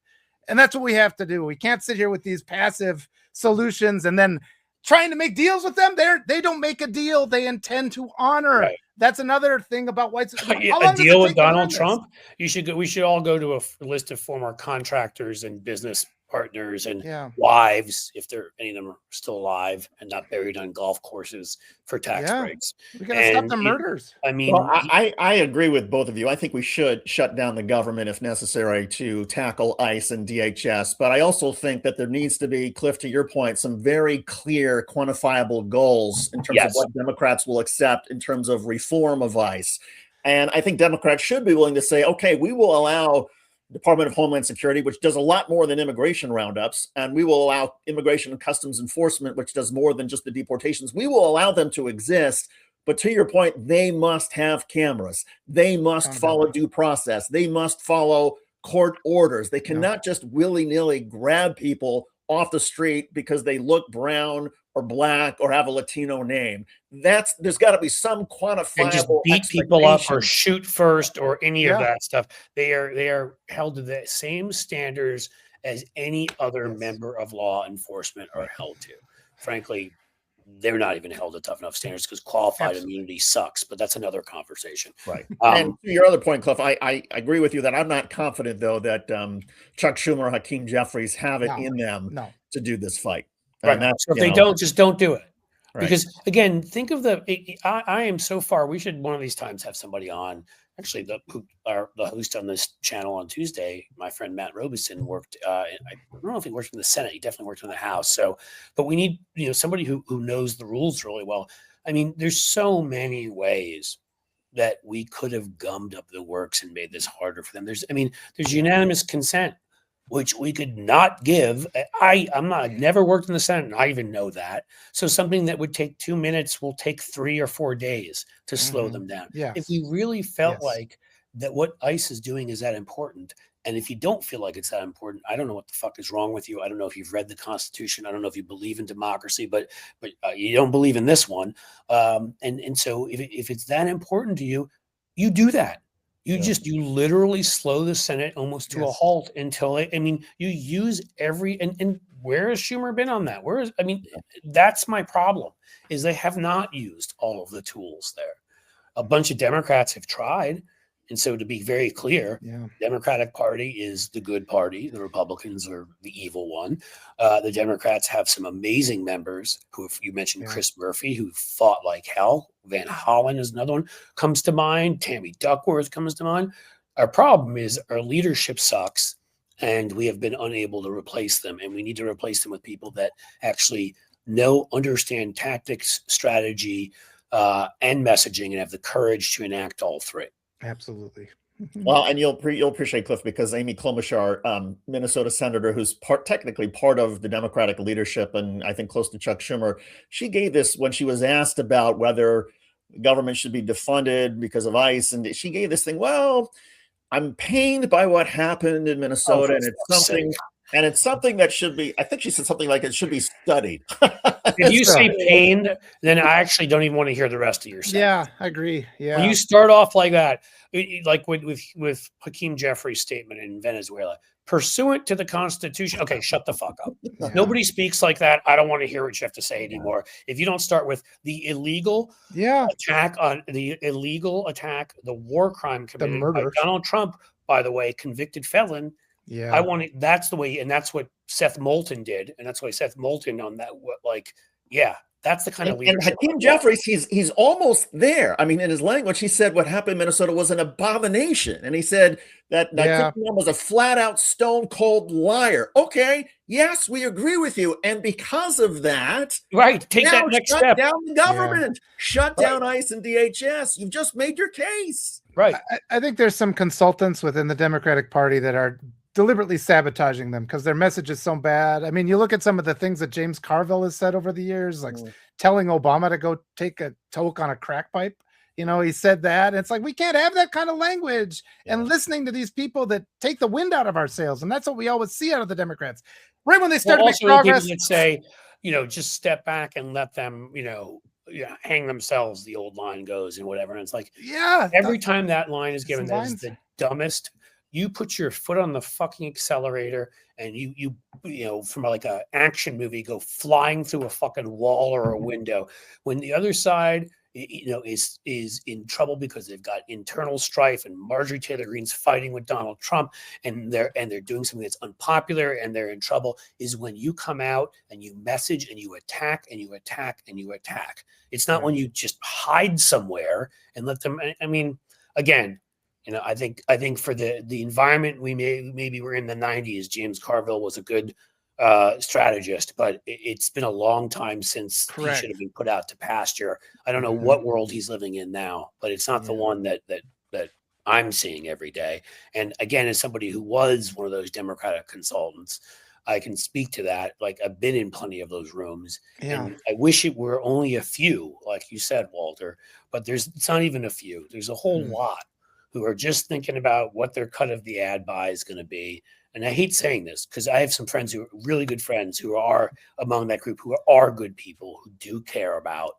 And that's what we have to do. We can't sit here with these passive solutions and then trying to make deals with them. They don't make a deal. They intend to honor. Right. That's another thing about whites. A deal with Donald Trump? We should all go to a list of former contractors and business partners and wives, if any of them are still alive and not buried on golf courses for tax breaks. We got to stop the murders. I agree with both of you. I think we should shut down the government if necessary to tackle ICE and DHS. But I also think that there needs to be, Cliff, to your point, some very clear, quantifiable goals in terms of what Democrats will accept in terms of reform of ICE. And I think Democrats should be willing to say, okay, we will allow Department of Homeland Security, which does a lot more than immigration roundups, and we will allow Immigration and Customs Enforcement, which does more than just the deportations. We will allow them to exist, but to your point, they must have cameras. They must follow due process. They must follow court orders. They cannot just willy-nilly grab people off the street because they look brown or black or have a Latino name. There's got to be some quantifiable and just beat people up or shoot first or any of that stuff. They are held to the same standards as any other member of law enforcement are held to. Frankly, they're not even held to tough enough standards because qualified immunity sucks, but that's another conversation. Right. And to your other point, Cliff, I agree with you that I'm not confident, though, that Chuck Schumer or Hakeem Jeffries have it in them to do this fight. Right. So if they don't, just don't do it. Right. Because, again, think of I am so far, we should one of these times have somebody on. Actually, the host on this channel on Tuesday, my friend Matt Robeson, worked. I don't know if he worked in the Senate. He definitely worked in the House. So, but we need somebody who knows the rules really well. I mean, there's so many ways that we could have gummed up the works and made this harder for them. There's unanimous consent. which we could not give. I've never worked in the Senate, and I even know that. So something that would take 2 minutes will take 3 or 4 days to slow them down. Yes. If we really felt like that what ICE is doing is that important, and if you don't feel like it's that important, I don't know what the fuck is wrong with you. I don't know if you've read the Constitution. I don't know if you believe in democracy, but you don't believe in this one. And so if it's that important to you, you do that. You literally slow the Senate almost to a halt until you use and where has Schumer been on that? That's my problem, is they have not used all of the tools there. A bunch of Democrats have tried. And so, to be very clear, Democratic Party is the good party. The Republicans are the evil one. The Democrats have some amazing members who, if you mentioned Chris Murphy, who fought like hell. Van Hollen is another one comes to mind. Tammy Duckworth comes to mind. Our problem is our leadership sucks, and we have been unable to replace them. And we need to replace them with people that actually understand tactics, strategy, and messaging, and have the courage to enact all three. Absolutely. Well, and you'll appreciate, Cliff, because Amy Klobuchar, Minnesota senator, who's technically part of the Democratic leadership, and I think close to Chuck Schumer, she gave this when she was asked about whether government should be defunded because of ICE, and she gave this thing. Well, I'm pained by what happened in Minnesota, and it's something that should be. I think she said something like it should be studied. If you say pained, then I actually don't even want to hear the rest of your sentence. Yeah, I agree. Yeah. When you start off like that, like with Hakeem Jeffrey's statement in Venezuela, pursuant to the Constitution. Okay, shut the fuck up. Yeah. Nobody speaks like that. I don't want to hear what you have to say anymore. If you don't start with the illegal attack, the war crime committed by Donald Trump, by the way, convicted felon. Yeah, that's the way, and that's what Seth Moulton did, and that's why Seth Moulton on that, that's the kind of leadership. And Hakeem Jeffries, he's almost there. I mean, in his language, he said what happened in Minnesota was an abomination, and he said that was a flat-out, stone-cold liar. Okay, yes, we agree with you, and because of that, take that next step. Shut down the government, shut down ICE and DHS. You've just made your case. Right. I think there's some consultants within the Democratic Party that are deliberately sabotaging them because their message is so bad. I mean, you look at some of the things that James Carville has said over the years, like telling Obama to go take a toke on a crack pipe. He said that. And it's like, we can't have that kind of language and listening to these people that take the wind out of our sails. And that's what we always see out of the Democrats. Right when they start to make progress. People that say, just step back and let them, hang themselves, the old line goes and whatever. And it's like, every time that line is given, that is the dumbest. You put your foot on the fucking accelerator and you from like an action movie, go flying through a fucking wall or a window. When the other side, is in trouble because they've got internal strife, and Marjorie Taylor Greene's fighting with Donald Trump, and they're doing something that's unpopular and they're in trouble, is when you come out and you message and you attack and you attack and you attack. It's not when you just hide somewhere and let them. I mean, again. I think for the environment maybe we're in the 90s, James Carville was a good strategist, but it's been a long time since he should have been put out to pasture. I don't know what world he's living in now, but it's not the one that I'm seeing every day. And again, as somebody who was one of those Democratic consultants, I can speak to that. Like, I've been in plenty of those rooms, and I wish it were only a few, like you said, Walter, but it's not even a few. There's a whole lot who are just thinking about what their cut of the ad buy is going to be. And I hate saying this because I have some friends who are really good friends who are among that group, who are good people, who do care about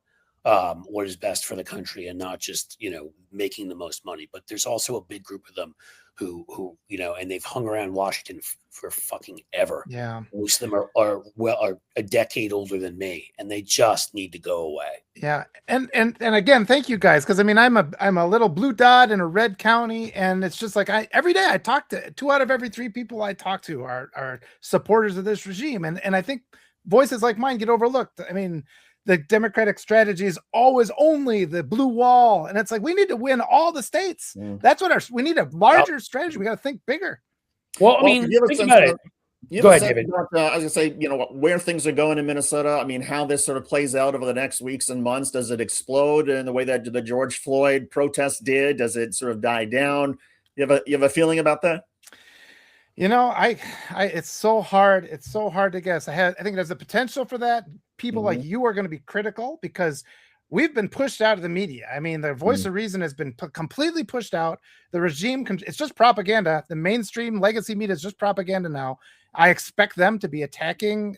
what is best for the country and not just, making the most money. But there's also a big group of them who and they've hung around Washington for fucking ever. Yeah. Most of them are a decade older than me, and they just need to go away. Yeah. And again, thank you guys. Cause I mean, I'm a little blue dot in a red county, and it's just like every day I talk to 2 out of every 3 people I talk to are supporters of this regime. And I think voices like mine get overlooked. I mean, the Democratic strategy is always only the blue wall. And it's like, we need to win all the states. That's what we need, a larger strategy. We got to think bigger. Well, I mean, think about it. Go ahead, David. I was going to say, where things are going in Minnesota. I mean, how this sort of plays out over the next weeks and months. Does it explode in the way that the George Floyd protest did? Does it sort of die down? You have a feeling about that? You know, it's so hard. It's so hard to guess. I think there's a potential for that. People like you are going to be critical because we've been pushed out of the media. I mean, the voice of reason has been completely pushed out. The regime, it's just propaganda. The mainstream legacy media is just propaganda now. I expect them to be attacking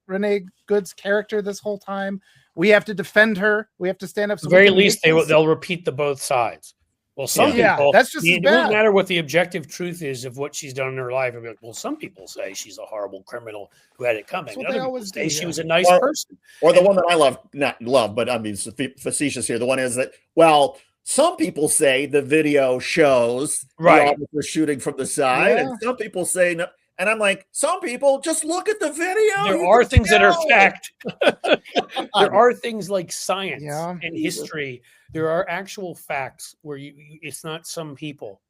Renee Good's character this whole time. We have to defend her. We have to stand up. So at the very least, they'll repeat the both sides. Well, some people, that's just it won't matter what the objective truth is of what she's done in her life. Well, some people say she's a horrible criminal who had it coming. Other people say she was a nice person. Or the one that I not love, but I mean, facetious here. The one is that, well, some people say the video shows the officer shooting from the side, and some people say no. And I'm like, some people just look at the video. There are things that are fact. There are things like science and history. There are actual facts where it's not some people.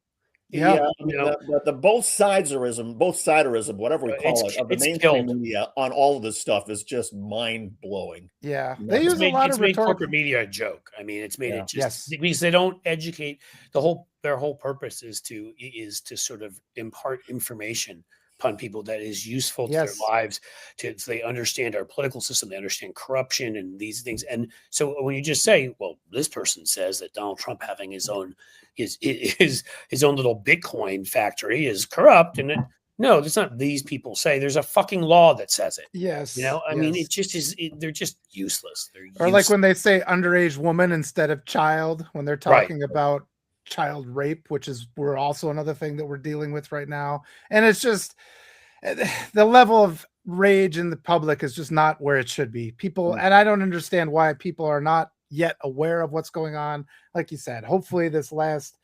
The both siderism, whatever we call it, of the mainstream media on all of this stuff is just mind blowing. Yeah, they use a lot of made corporate media a joke. I mean, it's made it just because they don't educate. Their whole purpose is to sort of impart information upon people that is useful to their lives, so they understand our political system, they understand corruption and these things. And so when you just say, well, this person says that Donald Trump having his own little Bitcoin factory is corrupt, and no, it's not. These people say there's a fucking law that says it. Yes, I mean, it just is. They're just useless. Or like when they say underage woman instead of child when they're talking about child rape, which we're also another thing that we're dealing with right now. And it's just the level of rage in the public is just not where it should be. People, and I don't understand why people are not yet aware of what's going on. Like you said, hopefully this last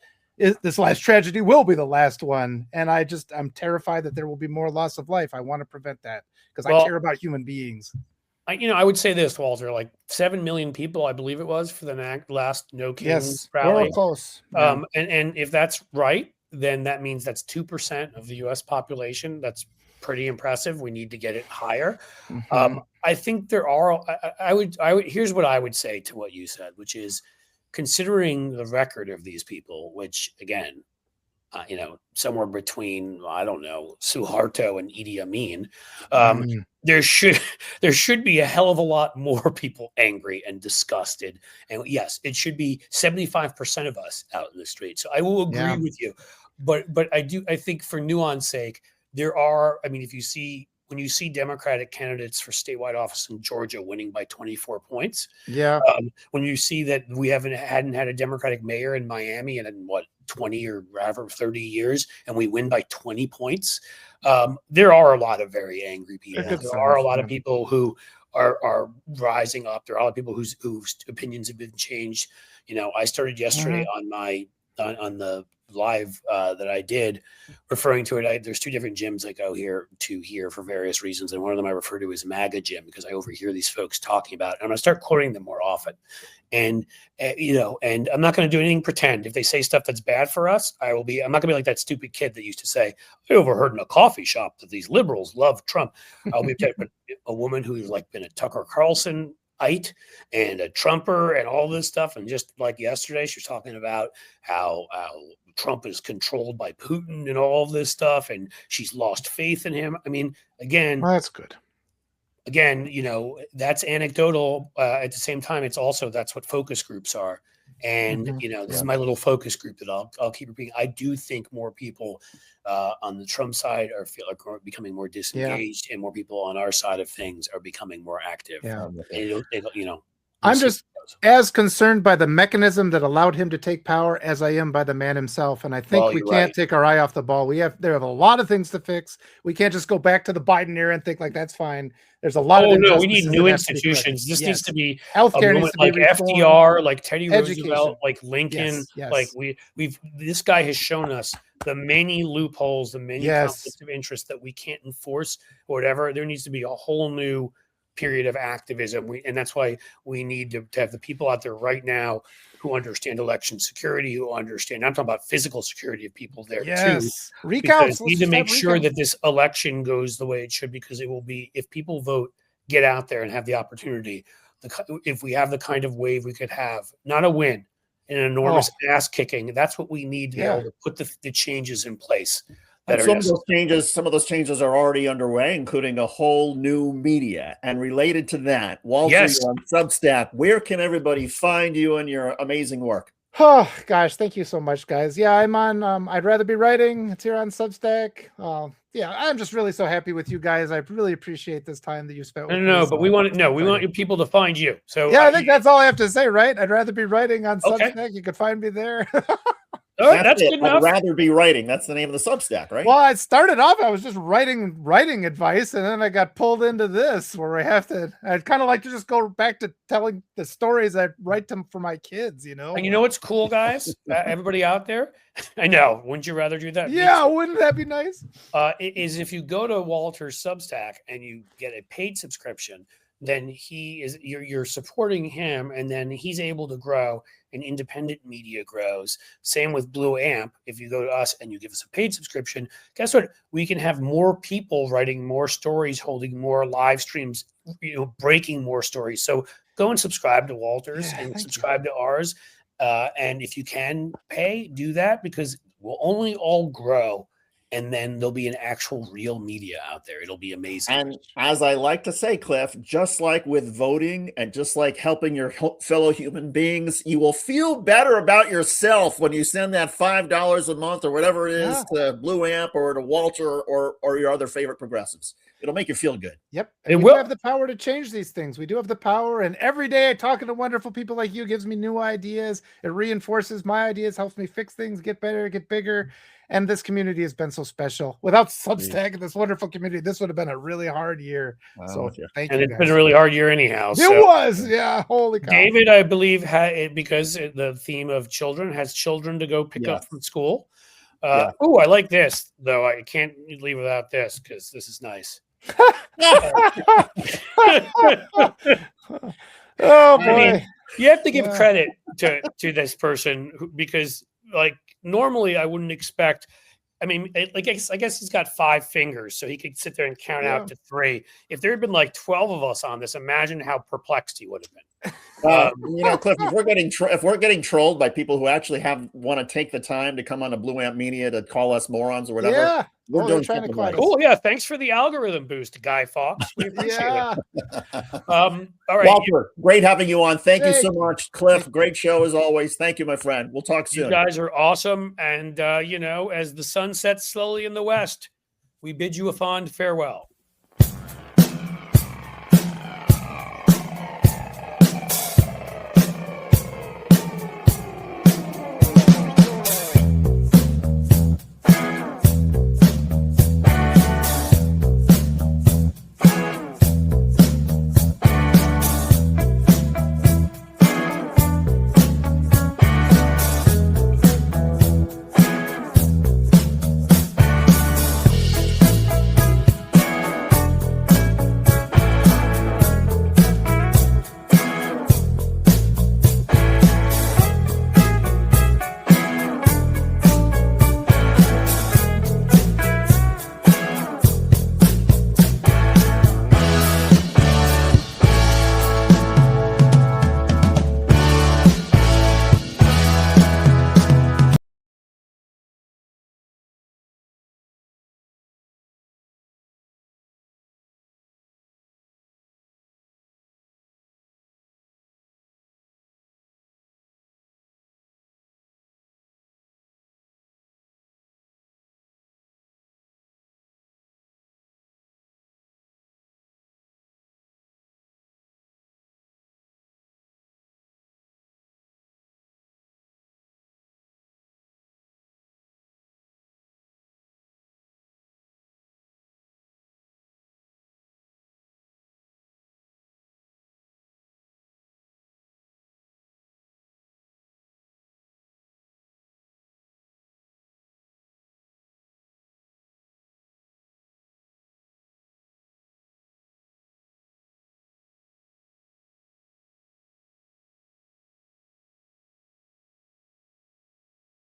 tragedy will be the last one. And I'm terrified that there will be more loss of life. I want to prevent that because I care about human beings. I would say this, Walter, like 7 million people, I believe it was, for the last No King rally. We're close. And if that's right, then that means that's 2% of the U.S. population. That's pretty impressive. We need to get it higher. I think there are. I would. Here's what I would say to what you said, which is, considering the record of these people, which again, somewhere between, I don't know, Suharto and Idi Amin, there should be a hell of a lot more people angry and disgusted. And yes, it should be 75% of us out in the street. So I will agree with you, but I think for nuance sake, there are. I mean, when you see Democratic candidates for statewide office in Georgia winning by 24 points, when you see that we hadn't had a Democratic mayor in Miami in 20 or rather 30 years, and we win by 20 points, there are a lot of very angry people. There are a lot of people who are rising up. There are a lot of people whose opinions have been changed. I started yesterday on the live that I did, referring to it. There's two different gyms I go here for various reasons, and one of them I refer to as MAGA gym because I overhear these folks talking about it. I'm going to start quoting them more often, and and I'm not going to do anything pretend. If they say stuff that's bad for us, I'm not going to be like that stupid kid that used to say, I overheard in a coffee shop that these liberals love Trump. I'll be a woman who's like been a Tucker Carlson and a Trumper and all this stuff, and just like yesterday, she was talking about how Trump is controlled by Putin and all of this stuff, and she's lost faith in him. I mean, again, that's good. Again, that's anecdotal. At the same time, it's also that's what focus groups are. And this is my little focus group that I'll keep repeating. I do think more people on the Trump side are becoming more disengaged, and more people on our side of things are becoming more active. I'm just as concerned by the mechanism that allowed him to take power as I am by the man himself. And I think we can't take our eye off the ball. There have a lot of things to fix. We can't just go back to the Biden era and think like that's fine. There's a lot of we need new institutions. This needs to be healthcare, needs to be like FDR, like Teddy Roosevelt, like Lincoln. Like this guy has shown us the many loopholes, the many conflicts of interest that we can't enforce or whatever. There needs to be a whole new period of activism, and that's why we need to have the people out there right now who understand election security, who understand. I'm talking about physical security of people there too. Recounts. We need to make sure that this election goes the way it should, because it will be, if people vote, get out there and have the opportunity. If we have the kind of wave we could have, not a win, an enormous ass kicking. That's what we need to be able to put the changes in place And some of those changes are already underway, including a whole new media. And related to that, Walter, you're on Substack. Where can everybody find you and your amazing work? Oh gosh, thank you so much, guys. Yeah, I'm on I'd Rather Be Writing. It's here on Substack. Yeah, I'm just really so happy with you guys. I really appreciate this time that you spent with me. No, but we want your people to find you. So yeah, I think that's all I have to say, right? I'd rather be writing on Substack. You could find me there. That's good enough. I'd rather be writing. That's the name of the Substack, right? Well, I started off, I was just writing advice, and then I got pulled into this where I'd kind of like to just go back to telling the stories I write them for my kids, you know? And you know what's cool, guys? Everybody out there? I know. Wouldn't you rather do that? Yeah, wouldn't that be nice? Is if you go to Walter's Substack and you get a paid subscription, then you're supporting him, and then he's able to grow, and independent media grows. Same with Blue Amp. If you go to us and you give us a paid subscription, guess what? We can have more people writing more stories, holding more live streams, breaking more stories. So go and subscribe to Walter's and subscribe to ours. And if you can pay, do that, because we'll only all grow. And then there'll be an actual real media out there. It'll be amazing. And as I like to say, Cliff, just like with voting and just like helping your fellow human beings, you will feel better about yourself when you send that $5 a month or whatever it is to Blue Amp or to Walter or your other favorite progressives. It'll make you feel good. Yep. And we do have the power to change these things. We do have the power. And every day talking to wonderful people like you gives me new ideas. It reinforces my ideas, helps me fix things, get better, get bigger. And this community has been so special. Without Substack and this wonderful community, this would have been a really hard year. So thank you. And it's been a really hard year anyhow. It was. Yeah. Holy cow. David, I believe, because the theme of children has children to go pick up from school. Oh, I like this, though. I can't leave without this because this is nice. Oh boy. I mean, you have to give credit to this person because, like, normally I wouldn't expect. I mean, I guess he's got 5 fingers, so he could sit there and count out to 3. If there had been like 12 of us on this, imagine how perplexed he would have been. Cliff, if we're getting trolled by people who actually want to take the time to come on a Blue Amp Media to call us morons or whatever, we're doing something right. Cool, thanks for the algorithm boost, Guy Fawkes. We appreciate it. All right, Walter, great having you on. Thank you so much, Cliff. Great show as always. Thank you, my friend. We'll talk soon. You guys are awesome, and as the sun sets slowly in the west, we bid you a fond farewell.